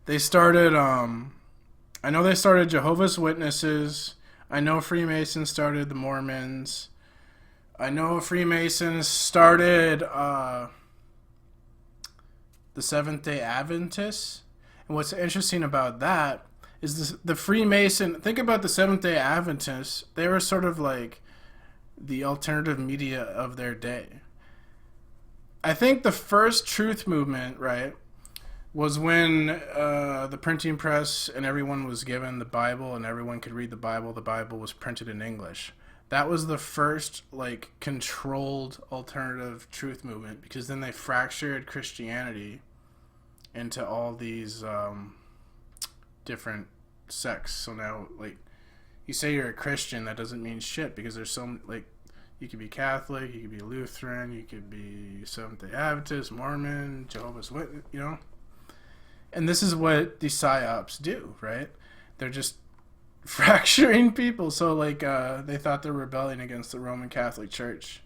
[SPEAKER 3] They started, I know they started Jehovah's Witnesses. I know Freemasons started the Mormons. I know Freemasons started the Seventh-day Adventists. And what's interesting about that is the Freemason... Think about the Seventh-day Adventists. They were sort of like the alternative media of their day. I think the first truth movement, right, was when the printing press and everyone was given the Bible and everyone could read the Bible. The Bible was printed in English. That was the first, like, controlled alternative truth movement, because then they fractured Christianity into all these different sects. So now, like, you say you're a Christian, that doesn't mean shit, because there's so, like, you could be Catholic, you could be Lutheran, you could be Seventh-day Adventist, Mormon, Jehovah's Witness, you know? And this is what the PsyOps do, right? They're just fracturing people. So, like, they thought they were rebelling against the Roman Catholic Church,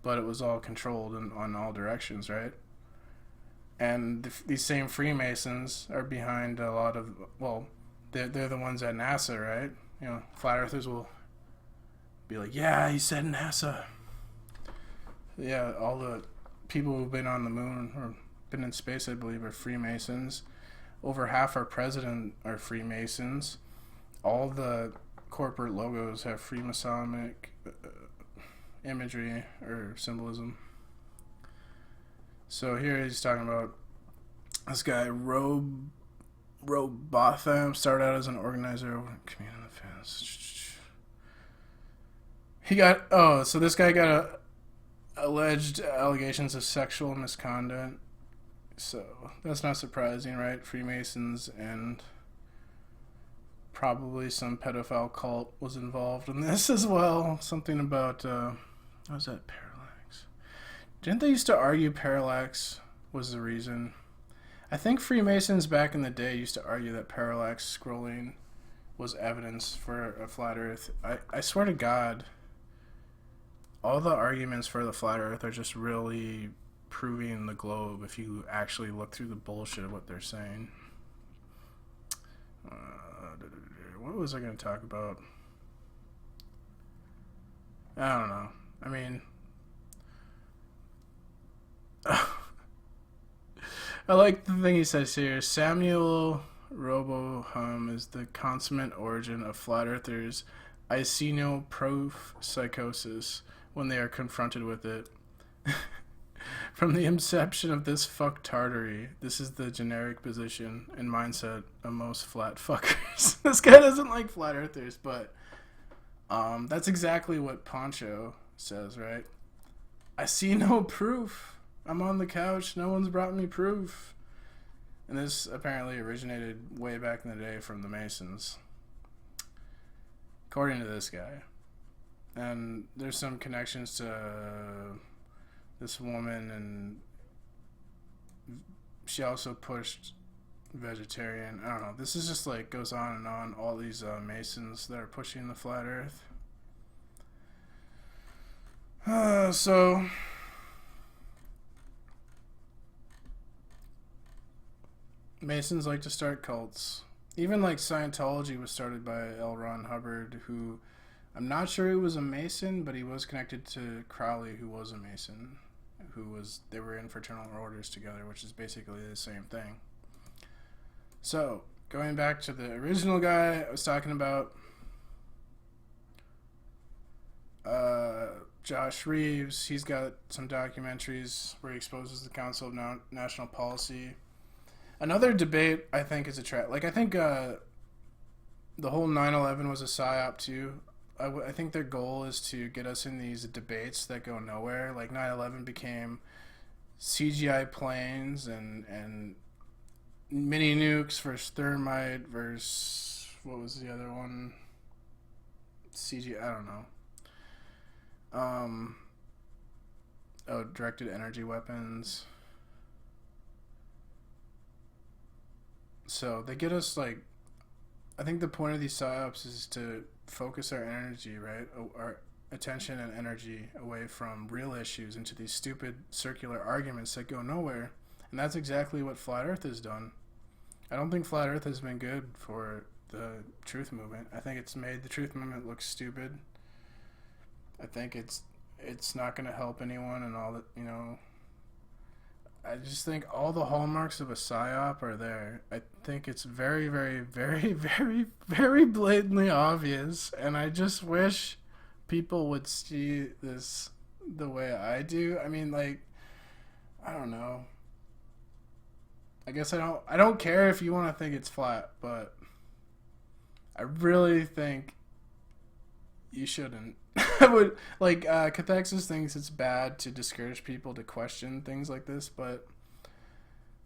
[SPEAKER 3] but it was all controlled on all directions, right? And these same Freemasons are behind a lot of, well, they're the ones at NASA, right? You know, flat earthers will be like, yeah, he said NASA. Yeah, all the people who've been on the moon or been in space, I believe, are Freemasons. Over half our president are Freemasons. All the corporate logos have Freemasonic imagery or symbolism. So here he's talking about this guy, Robotham, started out as an organizer of community affairs. So this guy got alleged allegations of sexual misconduct. So that's not surprising, right? Freemasons and probably some pedophile cult was involved in this as well. Something about, what was that, parallax? Didn't they used to argue parallax was the reason? I think Freemasons back in the day used to argue that parallax scrolling was evidence for a flat earth. I swear to God, all the arguments for the flat earth are just really proving the globe if you actually look through the bullshit of what they're saying. What was I going to talk about? I don't know. I mean, I like the thing he says here. Samuel Roboham is the consummate origin of flat earthers. I see no proof psychosis when they are confronted with it. From the inception of this fucktardery, this is the generic position and mindset of most flat fuckers. This guy doesn't like flat earthers, but that's exactly what Poncho says, right? I see no proof. I'm on the couch. No one's brought me proof. And this apparently originated way back in the day from the Masons, according to this guy. And there's some connections to this woman, and she also pushed vegetarian. I don't know. This is just like goes on and on. All these Masons that are pushing the flat Earth. So Masons like to start cults. Even like Scientology was started by L. Ron Hubbard, who I'm not sure he was a Mason, but he was connected to Crowley, who was a Mason, they were in fraternal orders together, which is basically the same thing. So, going back to the original guy I was talking about, Josh Reeves, he's got some documentaries where he exposes the Council of National Policy. Another debate, I think, is a trap. Like, I think the whole 9/11 was a PsyOp too. I think their goal is to get us in these debates that go nowhere. Like 9/11 became CGI planes and mini nukes versus thermite versus, what was the other one? CGI, I don't know. Directed energy weapons. So they get us like, I think the point of these PsyOps is to focus our energy, right? Our attention and energy away from real issues into these stupid circular arguments that go nowhere. And that's exactly what Flat Earth has done. I don't think Flat Earth has been good for the truth movement. I think it's made the truth movement look stupid. I think it's not going to help anyone, and all that, you know. I just think all the hallmarks of a PsyOp are there. I think it's very, very, very, very, very blatantly obvious, and I just wish people would see this the way I do. I mean, like, I don't know. I guess I don't care if you want to think it's flat, but I really think you shouldn't. I would, like, Cathexis thinks it's bad to discourage people to question things like this, but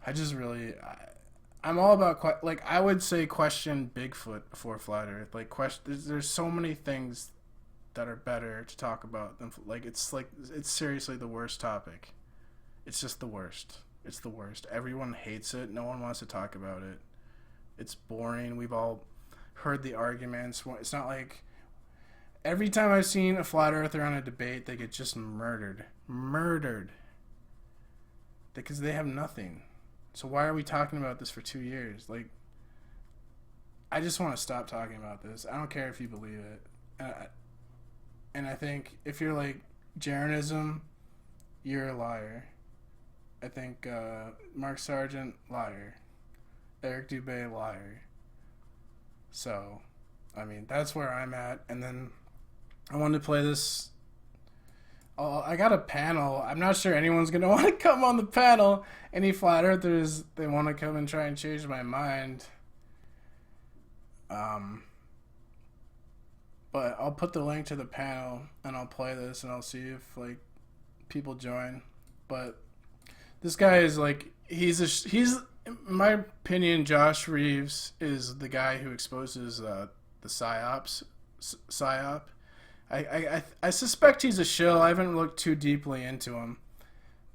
[SPEAKER 3] I just really, I'm all about, like, I would say question Bigfoot before Flat Earth. Like, there's so many things that are better to talk about than, like, it's seriously the worst topic. It's just the worst. It's the worst. Everyone hates it. No one wants to talk about it. It's boring. We've all heard the arguments. It's not like, every time I've seen a flat earther on a debate, they get just murdered. Because they have nothing. So why are we talking about this for 2 years? Like, I just want to stop talking about this. I don't care if you believe it. And I think if you're like Jeranism, you're a liar. I think Mark Sargent, liar. Eric Dubé, liar. So, I mean, that's where I'm at. And then I wanted to play this. Oh, I got a panel. I'm not sure anyone's going to want to come on the panel. Any flat earthers, they want to come and try and change my mind. But I'll put the link to the panel and I'll play this and I'll see if, like, people join. But this guy is like, he's in my opinion, Josh Reeves is the guy who exposes the PsyOps. PsyOp. I suspect he's a shill. I haven't looked too deeply into him,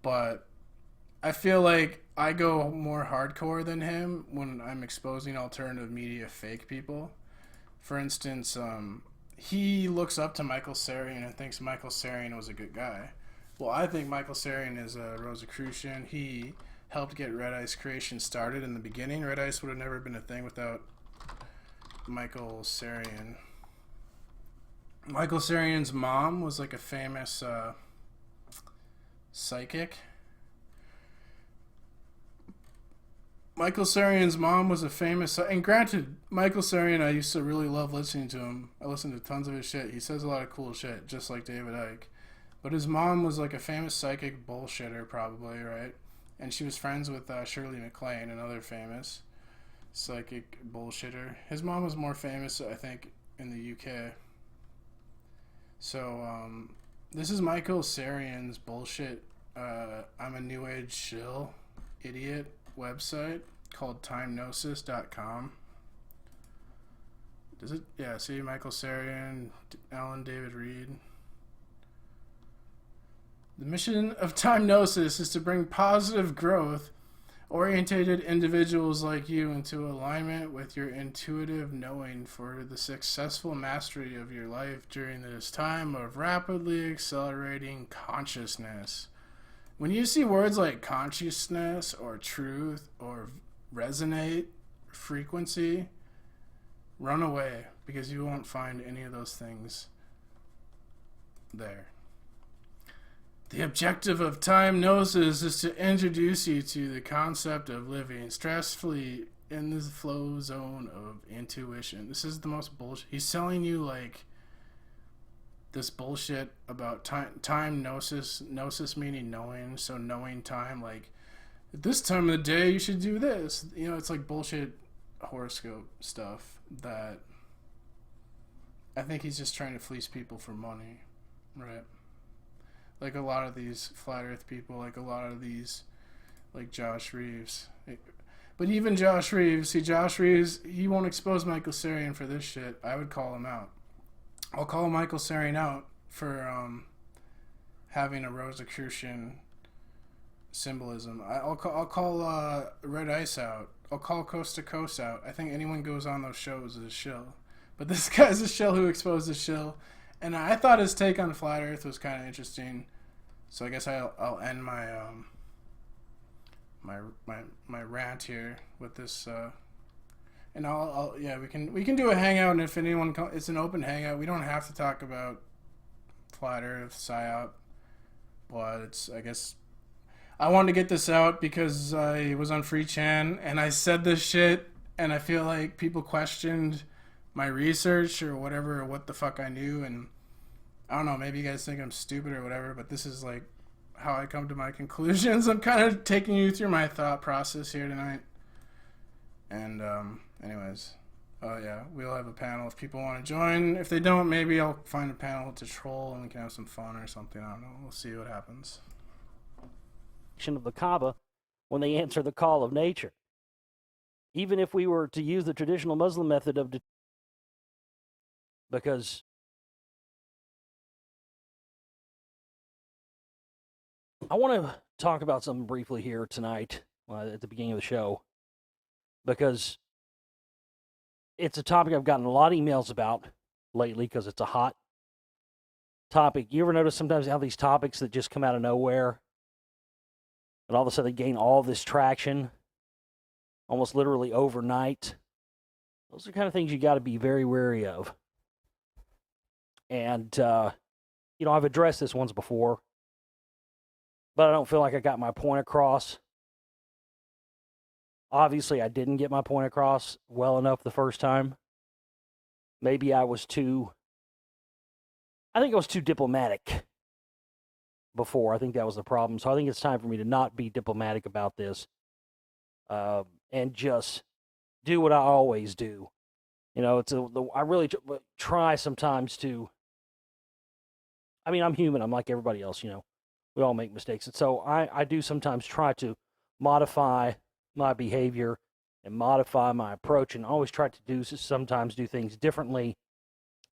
[SPEAKER 3] but I feel like I go more hardcore than him when I'm exposing alternative media fake people. For instance, he looks up to Michael Sarian and thinks Michael Sarian was a good guy. Well, I think Michael Sarian is a Rosicrucian. He helped get Red Ice creation started in the beginning. Red Ice would have never been a thing without Michael Sarian. Michael Sarian's mom was like a famous psychic. Michael Sarian's mom was a famous, and granted, Michael Sarian, I used to really love listening to him. I listened to tons of his shit. He says a lot of cool shit, just like David Icke. But his mom was like a famous psychic bullshitter, probably, right? And she was friends with Shirley MacLaine, another famous psychic bullshitter. His mom was more famous, I think, in the UK. So, this is Michael Sarian's bullshit. I'm a new age shill idiot website called timegnosis.com. Does it? Yeah, see, Michael Sarian, Alan David Reed. The mission of Time Gnosis is to bring positive growth orientated individuals like you into alignment with your intuitive knowing for the successful mastery of your life during this time of rapidly accelerating consciousness. When you see words like consciousness or truth or resonate, frequency, run away, because you won't find any of those things there. The objective of Time Gnosis is to introduce you to the concept of living stress-free in the flow zone of intuition. This is the most bullshit. He's selling you like this bullshit about time gnosis meaning knowing, so knowing time, like at this time of the day you should do this. You know, it's like bullshit horoscope stuff that I think he's just trying to fleece people for money, right? Like a lot of these flat earth people, like a lot of these, like Josh Reeves. But even Josh Reeves, he won't expose Michael Sarian for this shit. I would call him out. I'll call Michael Sarian out for having a Rosicrucian symbolism. I'll call Red Ice out. I'll call Coast to Coast out. I think anyone goes on those shows is a shill. But this guy's a shill who exposed a shill. And I thought his take on flat Earth was kind of interesting. So I guess I'll end my my rant here with this. And I'll we can do a hangout, and if anyone it's an open hangout. We don't have to talk about flat Earth, PsyOps, but it's, I guess I wanted to get this out because I was on Free Chan and I said this shit, and I feel like people questioned my research or whatever, or what the fuck I knew, and I don't know, maybe you guys think I'm stupid or whatever, but this is like how I come to my conclusions. I'm kind of taking you through my thought process here tonight. And anyways, yeah, we'll have a panel if people want to join. If they don't, maybe I'll find a panel to troll and we can have some fun or something. I don't know. We'll see what happens.
[SPEAKER 6] Of the Kaaba when they answer the call of nature. Even if we were to use the traditional Muslim method of because I want to talk about something briefly here tonight at the beginning of the show, because it's a topic I've gotten a lot of emails about lately because it's a hot topic. You ever notice sometimes how these topics that just come out of nowhere and all of a sudden they gain all this traction almost literally overnight? Those are the kind of things you got to be very wary of. And, I've addressed this once before, but I don't feel like I got my point across. Obviously, I didn't get my point across well enough the first time. Maybe I was too diplomatic before. I think that was the problem. So I think it's time for me to not be diplomatic about this and just do what I always do. I really try sometimes to. I mean, I'm human. I'm like everybody else, We all make mistakes. And so I do sometimes try to modify my behavior and modify my approach, and always try to sometimes do things differently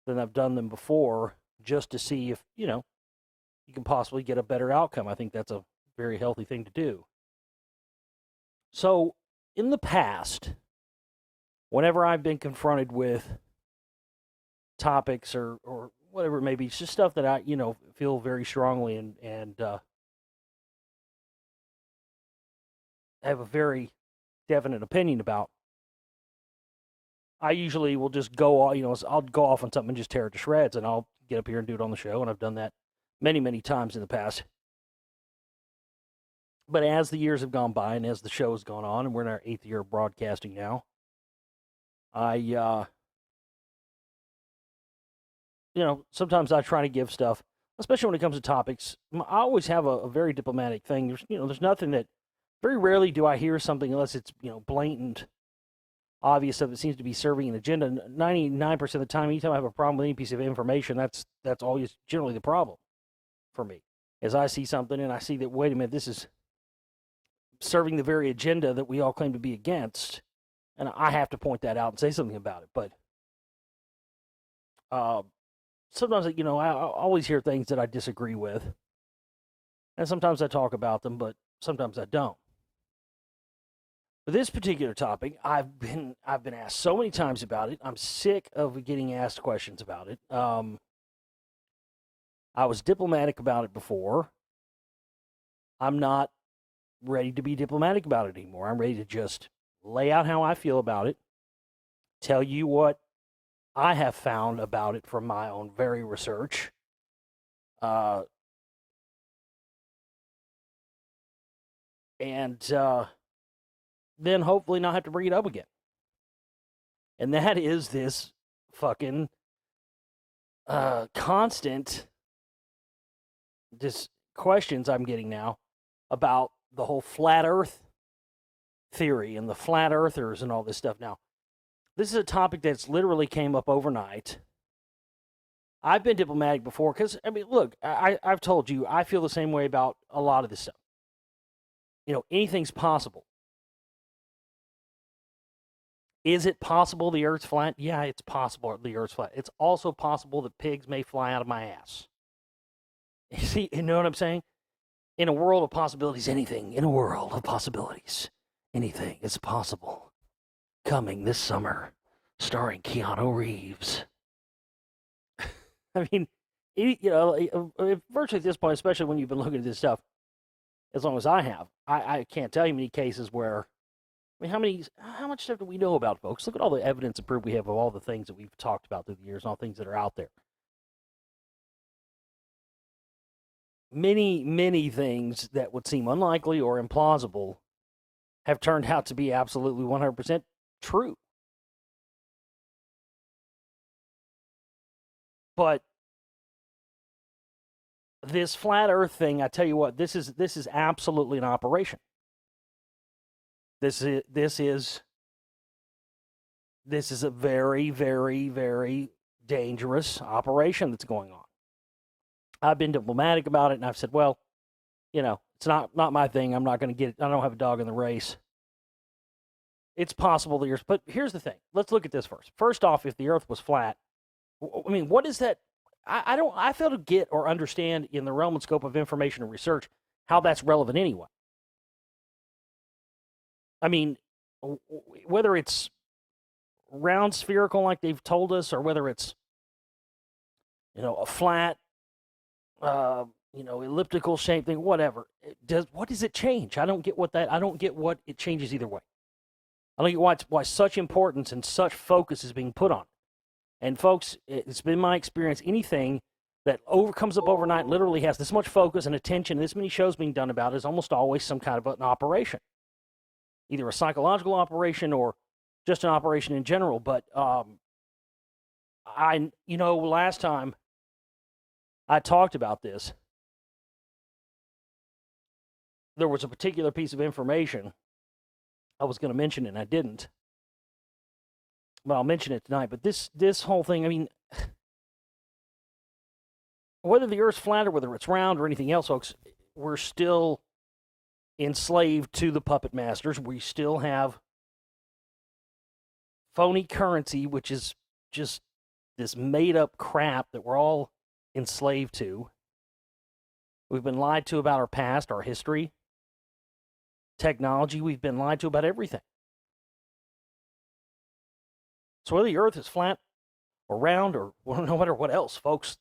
[SPEAKER 6] than I've done them before, just to see if, you can possibly get a better outcome. I think that's a very healthy thing to do. So in the past, whenever I've been confronted with topics or whatever it may be, it's just stuff that I, feel very strongly and have a very definite opinion about, I usually will just go, I'll go off on something and just tear it to shreds, and I'll
[SPEAKER 11] get up here and do it on the show, and I've done that many, many times in the past. But as the years have gone by and as the show has gone on, and we're in our 8th year of broadcasting now, sometimes I try to give stuff, especially when it comes to topics. I always have a very diplomatic thing. There's nothing that, very rarely do I hear something unless it's, blatant, obvious stuff that seems to be serving an agenda. 99% of the time, anytime I have a problem with any piece of information, that's always generally the problem for me. As I see something and I see that, wait a minute, this is serving the very agenda that we all claim to be against, and I have to point that out and say something about it. But sometimes, I always hear things that I disagree with, and sometimes I talk about them, but sometimes I don't. But this particular topic, I've been asked so many times about it. I'm sick of getting asked questions about it. I was diplomatic about it before. I'm not ready to be diplomatic about it anymore. I'm ready to just lay out how I feel about it, tell you what I have found about it from my own very research. And then hopefully not have to bring it up again. And that is this fucking constant questions I'm getting now about the whole flat earth theory and the flat earthers and all this stuff. Now, this is a topic that's literally came up overnight. I've been diplomatic before because, look, I've told you, I feel the same way about a lot of this stuff. Anything's possible. Is it possible the Earth's flat? Yeah, it's possible the Earth's flat. It's also possible that pigs may fly out of my ass. You know what I'm saying? In a world of possibilities, anything. In a world of possibilities, anything is possible. Coming this summer, starring Keanu Reeves. Virtually at this point, especially when you've been looking at this stuff, as long as I have, I can't tell you many cases where, how much stuff do we know about, folks? Look at all the evidence and proof we have of all the things that we've talked about through the years and all things that are out there. Many, many things that would seem unlikely or implausible have turned out to be absolutely 100% true. But this flat earth thing, I tell you what, this is absolutely an operation. This is a very, very, very dangerous operation that's going on. I've been diplomatic about it, and I've said, well, it's not my thing. I'm not going to get it. I don't have a dog in the race. It's possible the Earth, but here's the thing. Let's look at this first. First off, if the Earth was flat, what is that? I fail to get or understand in the realm and scope of information and research how that's relevant anyway. Whether it's round spherical like they've told us, or whether it's, a flat, elliptical shape thing, whatever. What does it change? I don't get what it changes either way. I don't get why such importance and such focus is being put on it. And folks, it's been my experience, anything that comes up overnight literally has this much focus and attention, this many shows being done about it, is almost always some kind of an operation. Either a psychological operation or just an operation in general. But last time I talked about this, there was a particular piece of information I was going to mention and I didn't. But I'll mention it tonight. But this whole thing, whether the Earth's flat or whether it's round or anything else, folks, we're still enslaved to the puppet masters. We still have phony currency, which is just this made-up crap that we're all enslaved to. We've been lied to about our past, our history, technology. We've been lied to about everything. So whether the Earth is flat or round or no matter what else, folks,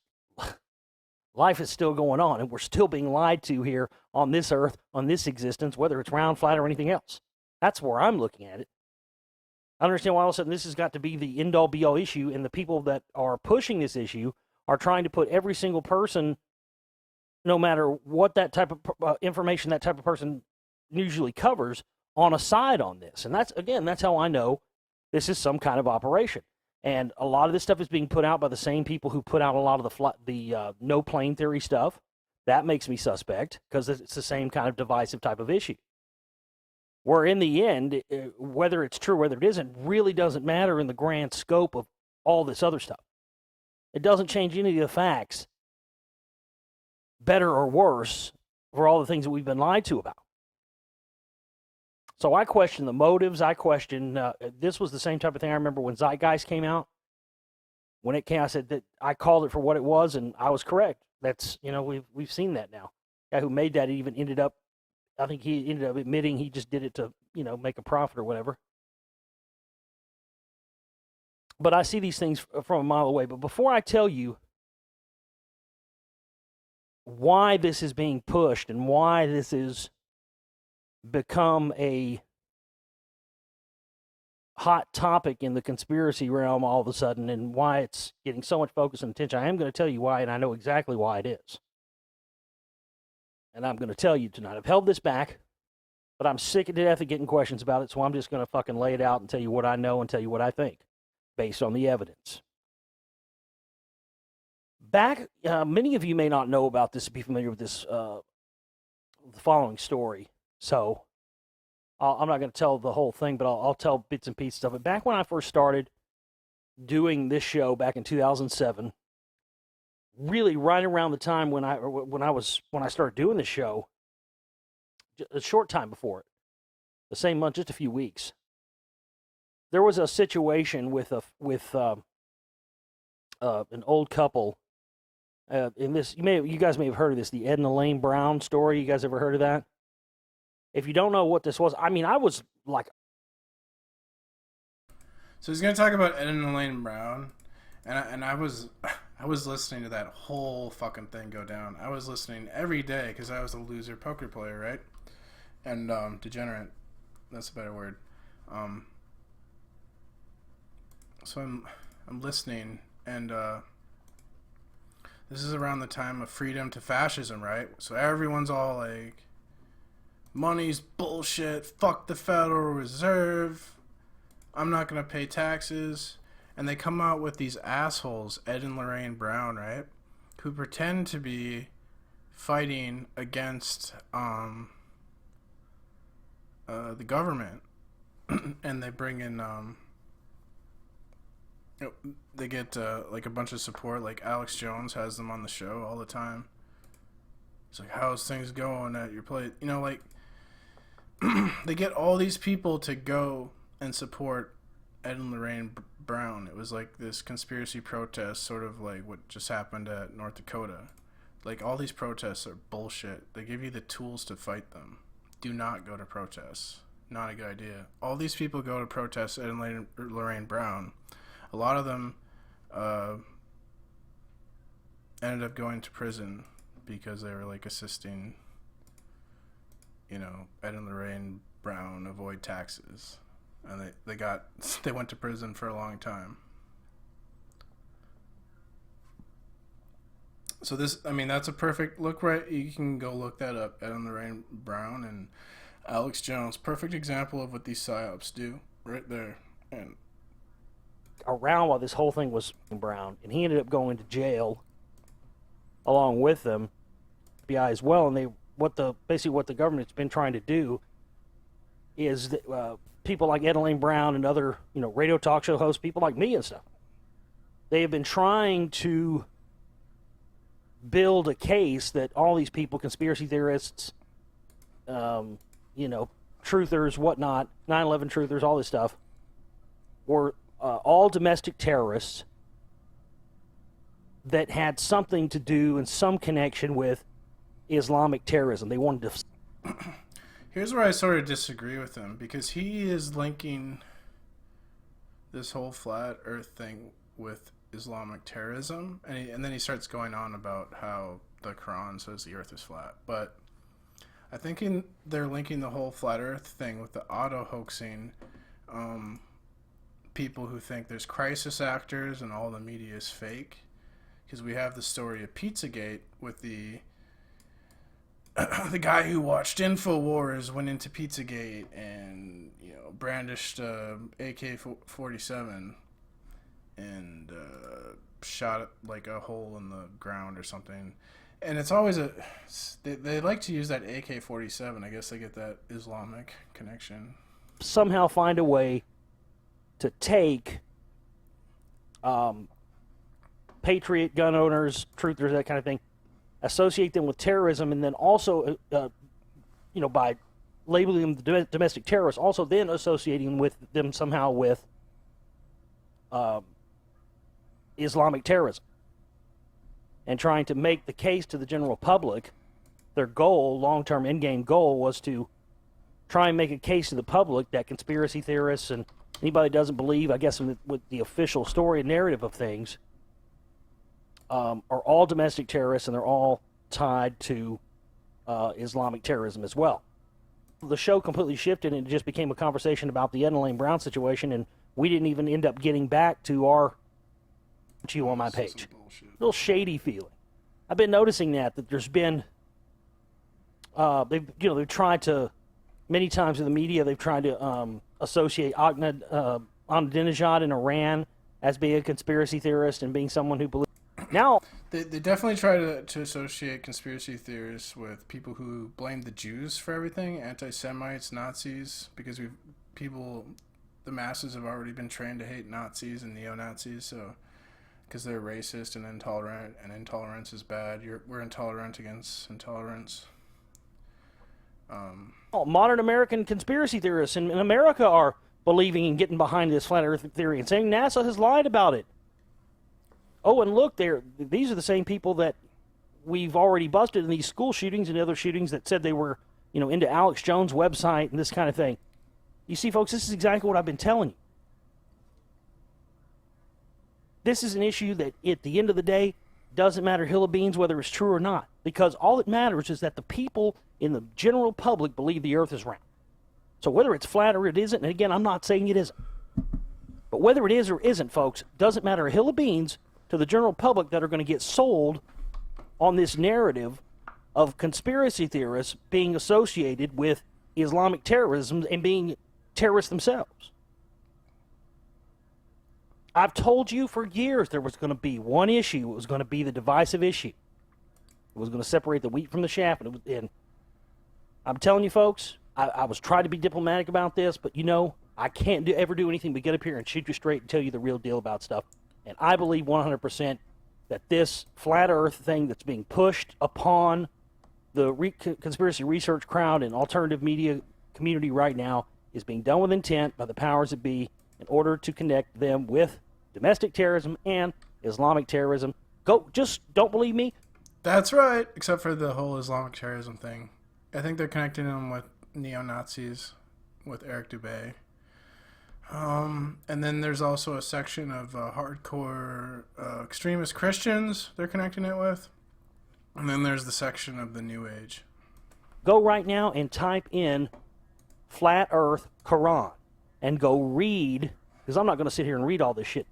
[SPEAKER 11] life is still going on, and we're still being lied to here on this Earth, on this existence, whether it's round, flat, or anything else. That's where I'm looking at it. I understand why all of a sudden this has got to be the end-all, be-all issue, and the people that are pushing this issue are trying to put every single person, no matter what that type of information that type of person usually covers, on a side on this. And that's how I know this is some kind of operation. And a lot of this stuff is being put out by the same people who put out a lot of the no plane theory stuff. That makes me suspect, because it's the same kind of divisive type of issue. Where in the end, whether it's true, whether it isn't, really doesn't matter in the grand scope of all this other stuff. It doesn't change any of the facts, better or worse, for all the things that we've been lied to about. So I question the motives. I question, this was the same type of thing I remember when Zeitgeist came out. When it came, I said that I called it for what it was, and I was correct. That's, we've seen that now. The guy who made that even ended up, I think he ended up admitting he just did it to, make a profit or whatever. But I see these things from a mile away. But before I tell you why this is being pushed and why this is become a hot topic in the conspiracy realm all of a sudden, and why it's getting so much focus and attention, I am going to tell you why, and I know exactly why it is. And I'm going to tell you tonight. I've held this back, but I'm sick to death of getting questions about it, so I'm just going to fucking lay it out and tell you what I know and tell you what I think, based on the evidence. Many of you may not know about this, be familiar with this, the following story. So I'm not going to tell the whole thing, but I'll tell bits and pieces of it. Back when I first started doing this show back in 2007, really right around the time when I started doing the show, a short time before it, the same month, just a few weeks, there was a situation with an old couple. In this, you guys may have heard of this, the Ed and Elaine Brown story. You guys ever heard of that? If you don't know what this was, I was like...
[SPEAKER 3] So he's going to talk about Ed and Elaine Brown, and I was listening to that whole fucking thing go down. I was listening every day because I was a loser poker player, right? And degenerate, that's a better word. So I'm listening, and this is around the time of freedom to fascism, right? So everyone's all like, money's bullshit, fuck the Federal Reserve, I'm not going to pay taxes. And they come out with these assholes, Ed and Lorraine Brown, right? Who pretend to be fighting against the government. And they bring in, they get like a bunch of support, like Alex Jones has them on the show all the time. It's like, how's things going at your place? Like, they get all these people to go and support Ed and Lorraine Brown. It was like this conspiracy protest, sort of like what just happened at North Dakota. Like, all these protests are bullshit. They give you the tools to fight them. Do not go to protests. Not a good idea. All these people go to protest Ed and Lorraine Brown. A lot of them ended up going to prison because they were like assisting, Ed and Lorraine Brown avoid taxes, and they went to prison for a long time. So that's a perfect look, right? You can go look that up, Ed and Lorraine Brown and Alex Jones. Perfect example of what these PsyOps do, right there. And
[SPEAKER 11] around while this whole thing was Brown, and he ended up going to jail along with them, FBI as well. And basically what the government's been trying to do is that, people like Ed and Elaine Brown and other radio talk show hosts, people like me and stuff, they have been trying to build a case that all these people, conspiracy theorists, truthers, whatnot, 9/11 truthers, all this stuff, were all domestic terrorists that had something to do and some connection with Islamic terrorism. They wanted to...
[SPEAKER 3] Here's where I sort of disagree with him, because he is linking this whole flat earth thing with Islamic terrorism, and then he starts going on about how the Quran says the earth is flat. But I think they're linking the whole flat earth thing with the auto-hoaxing people who think there's crisis actors and all the media is fake. because we have the story of Pizzagate with the the guy who watched InfoWars went into Pizzagate and brandished AK-47 and shot like a hole in the ground or something. And it's always they like to use that AK-47. I guess they get that Islamic connection.
[SPEAKER 11] Somehow find a way to take patriot gun owners, truthers, that kind of thing, associate them with terrorism, and then also, by labeling them domestic terrorists, also then associating with them somehow with Islamic terrorism, and trying to make the case to the general public. Their goal, long-term endgame goal, was to try and make a case to the public that conspiracy theorists and anybody that doesn't believe, I guess, with the official story and narrative of things, are all domestic terrorists, and they're all tied to Islamic terrorism as well. The show completely shifted, and it just became a conversation about the Ed and Elaine Brown situation, and we didn't even end up getting back to our you on my page. A little shady feeling. I've been noticing that there's been they've tried to, many times in the media, they've tried to associate Ahmadinejad in Iran as being a conspiracy theorist and being someone who believes. Now
[SPEAKER 3] they definitely try to associate conspiracy theorists with people who blame the Jews for everything, anti-Semites, Nazis, because the masses have already been trained to hate Nazis and neo-Nazis, so because they're racist and intolerant, and intolerance is bad. We're intolerant against intolerance.
[SPEAKER 11] Modern American conspiracy theorists in America are believing and getting behind this flat Earth theory and saying NASA has lied about it. Oh, and look, these are the same people that we've already busted in these school shootings and other shootings that said they were, into Alex Jones' website and this kind of thing. You see, folks, this is exactly what I've been telling you. This is an issue that, at the end of the day, doesn't matter hill of beans whether it's true or not, because all that matters is that the people in the general public believe the Earth is round. So whether it's flat or it isn't, and again, I'm not saying it isn't, but whether it is or isn't, folks, doesn't matter a hill of beans to the general public that are going to get sold on this narrative of conspiracy theorists being associated with Islamic terrorism and being terrorists themselves. I've told you for years there was going to be one issue. It was going to be the divisive issue. It was going to separate the wheat from the chaff. And I'm telling you, folks, I was trying to be diplomatic about this, but I can't ever do anything but get up here and shoot you straight and tell you the real deal about stuff. And I believe 100% that this flat Earth thing that's being pushed upon the conspiracy research crowd and alternative media community right now is being done with intent by the powers that be in order to connect them with domestic terrorism and Islamic terrorism. Just don't believe me?
[SPEAKER 3] That's right, except for the whole Islamic terrorism thing. I think they're connecting them with neo-Nazis, with Eric Dubay. And then there's also a section of hardcore extremist Christians they're connecting it with. And then there's the section of the New Age.
[SPEAKER 11] Go right now and type in Flat Earth Quran and go read, because I'm not going to sit here and read all this shit.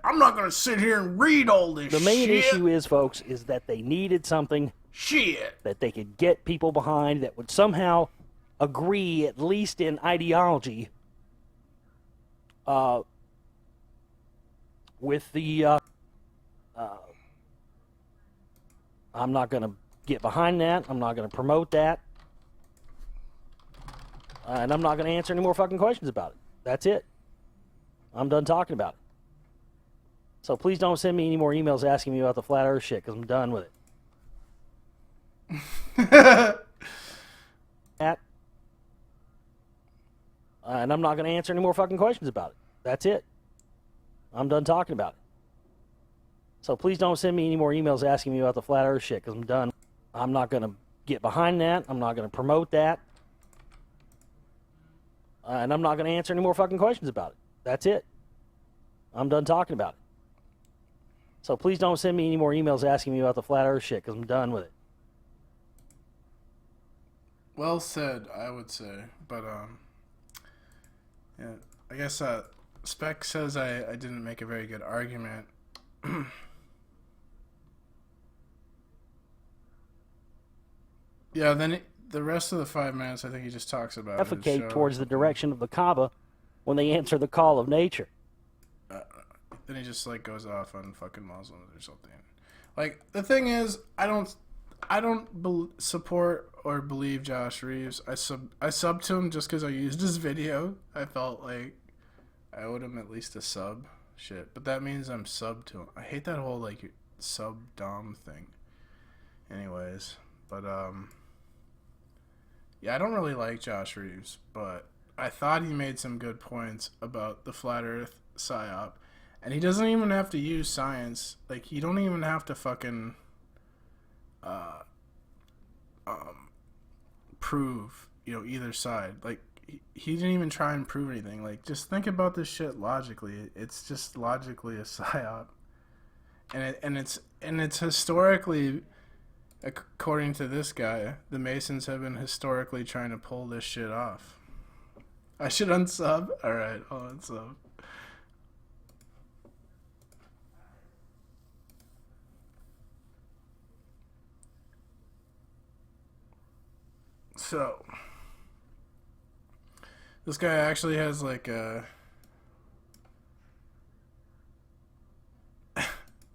[SPEAKER 3] I'm not going to sit here and read all this shit.
[SPEAKER 11] The main issue is, folks, is that they needed something that they could get people behind that would somehow agree, at least in ideology, with the I'm not going to get behind that. I'm not going to promote that. And I'm not going to answer any more fucking questions about it. That's it. I'm done talking about it. So please don't send me any more emails asking me about the flat Earth shit, because I'm done with it. And I'm not going to answer any more fucking questions about it. That's it. I'm done talking about it. So please don't send me any more emails asking me about the flat Earth shit, because I'm done. I'm not going to get behind that. I'm not going to promote that. And I'm not going to answer any more fucking questions about it. That's it. I'm done talking about it. So please don't send me any more emails asking me about the flat Earth shit, because I'm done with it.
[SPEAKER 3] Well said, I would say. But, yeah, I guess Spec says I didn't make a very good argument Yeah, then the rest of the 5 minutes, I think he just talks about
[SPEAKER 11] defecate towards the direction of the Kaaba when they answer the call of nature.
[SPEAKER 3] Then he just like goes off on fucking Muslims or something. Like the thing is, I don't support or believe Josh Reeves. I sub to him just because I used his video. I felt like I owed him at least a sub. Shit, but that means I'm sub to him. I hate that whole like sub dom thing. Anyways, but yeah, I don't really like Josh Reeves, but I thought he made some good points about the flat Earth psyop, and he doesn't even have to use science. Like you don't even have to fucking prove, you know, either side. Like he didn't even try and prove anything. Like just think about this shit logically. It's just logically a psyop, and it's historically, according to this guy, the Masons have been historically trying to pull this shit off. I should unsub. All right, I'll unsub. So, this guy actually has like a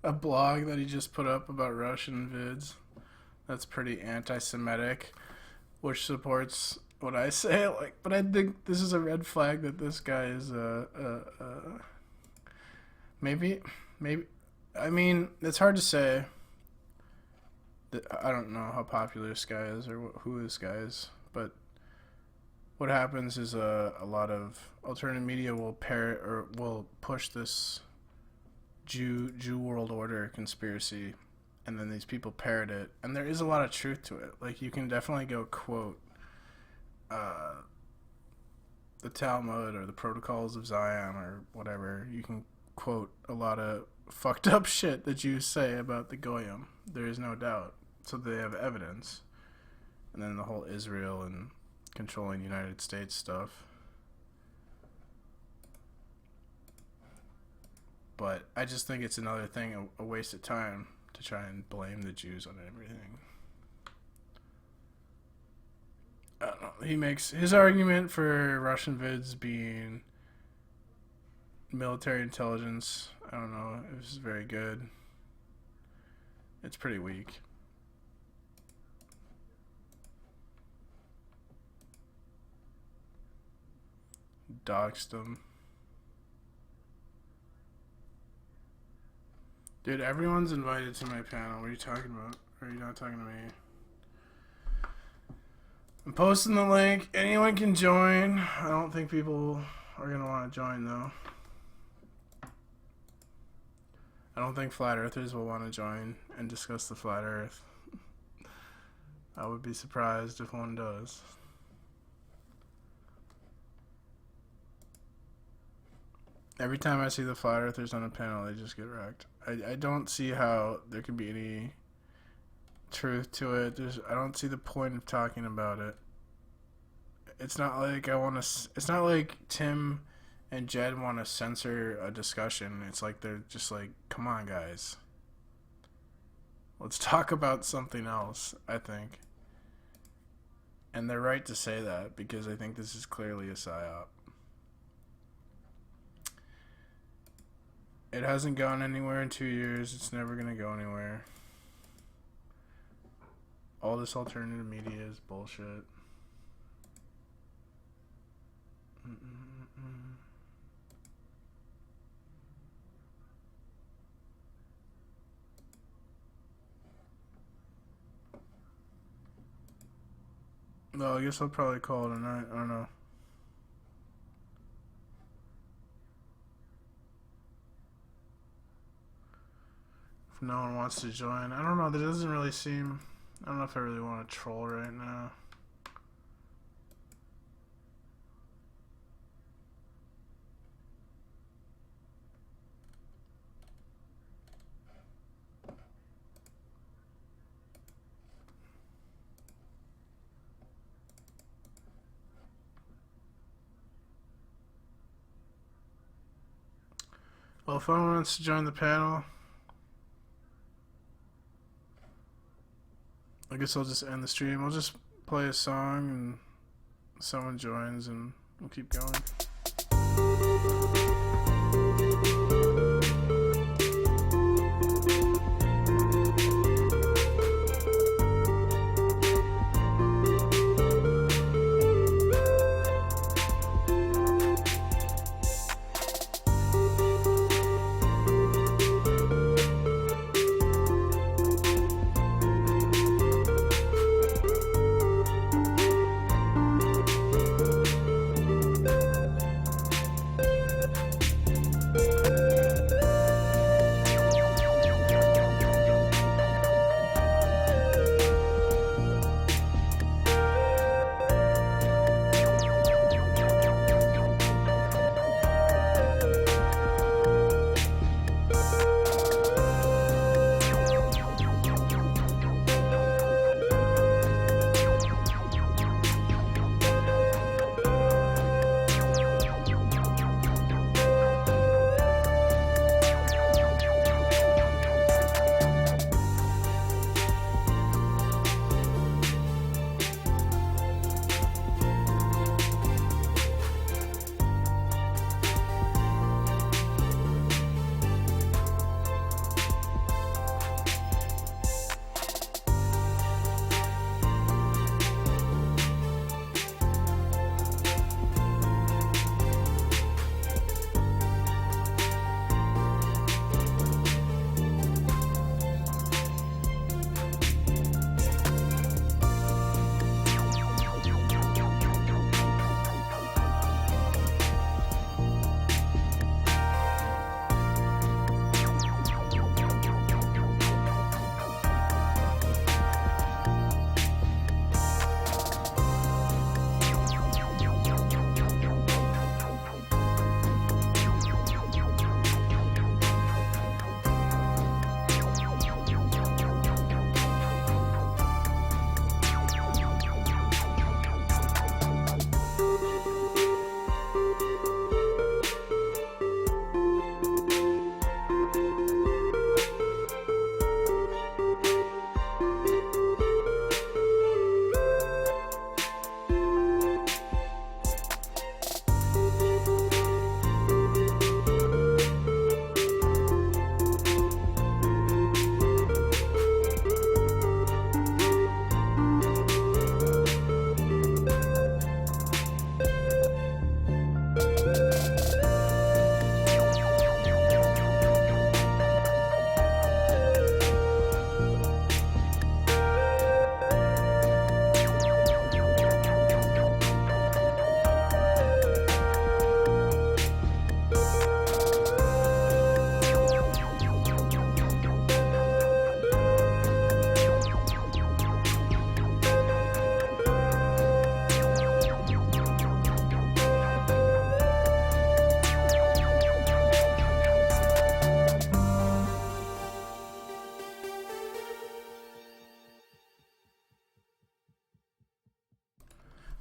[SPEAKER 3] blog that he just put up about Russian vids. That's pretty anti-Semitic, which supports what I say. Like, but I think this is a red flag that this guy is maybe. I mean, it's hard to say. I don't know how popular this guy is or who this guy is, but what happens is a lot of alternative media will parrot or will push this Jew world order conspiracy, and then these people parrot it, and there is a lot of truth to it. Like you can definitely go quote the Talmud or the Protocols of Zion or whatever. You can quote a lot of fucked up shit that Jews say about the Goyim. There is no doubt. So they have evidence. And then the whole Israel and controlling the United States stuff. But I just think it's another thing, a waste of time to try and blame the Jews on everything. I don't know. He makes his argument for Russian vids being military intelligence. I don't know if it's very good. It's pretty weak. Doxed him. Dude, everyone's invited to my panel. What are you talking about? Or are you not talking to me? I'm posting the link. Anyone can join. I don't think people are going to want to join, though. I don't think flat earthers will want to join and discuss the flat earth. I would be surprised if one does. Every time I see the flat earthers on a panel, they just get wrecked. I don't see how there can be any truth to it. I don't see the point of talking about it. It's not like it's not like Tim and Jed want to censor a discussion. It's like they're just like, come on, guys. Let's talk about something else, I think. And they're right to say that, because I think this is clearly a psyop. It hasn't gone anywhere in 2 years. It's never going to go anywhere. All this alternative media is bullshit. No, I guess I'll probably call it a night. I don't know. If no one wants to join, I don't know. There doesn't really seem. I don't know if I really want to troll right now. Well, if anyone wants to join the panel, I guess I'll just end the stream. I'll just play a song and someone joins and we'll keep going.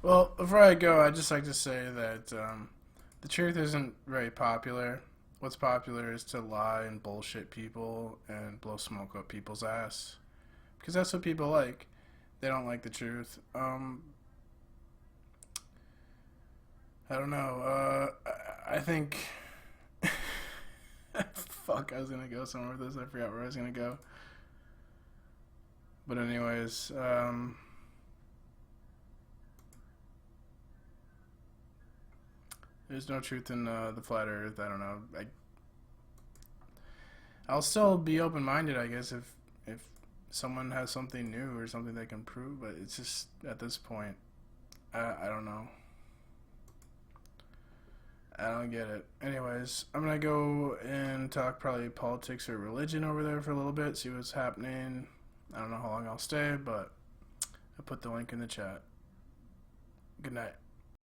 [SPEAKER 3] Well, before I go, I'd just like to say that the truth isn't very popular. What's popular is to lie and bullshit people and blow smoke up people's ass. Because that's what people like. They don't like the truth. I don't know. I think... Fuck, I was going to go somewhere with this. I forgot where I was going to go. But anyways, there's no truth in the flat earth. I don't know. I'll still be open-minded, I guess, if someone has something new or something they can prove, but it's just, at this point, I don't know. I don't get it. Anyways, I'm gonna go and talk probably politics or religion over there for a little bit, see what's happening. I don't know how long I'll stay, but I put the link in the chat. Good night.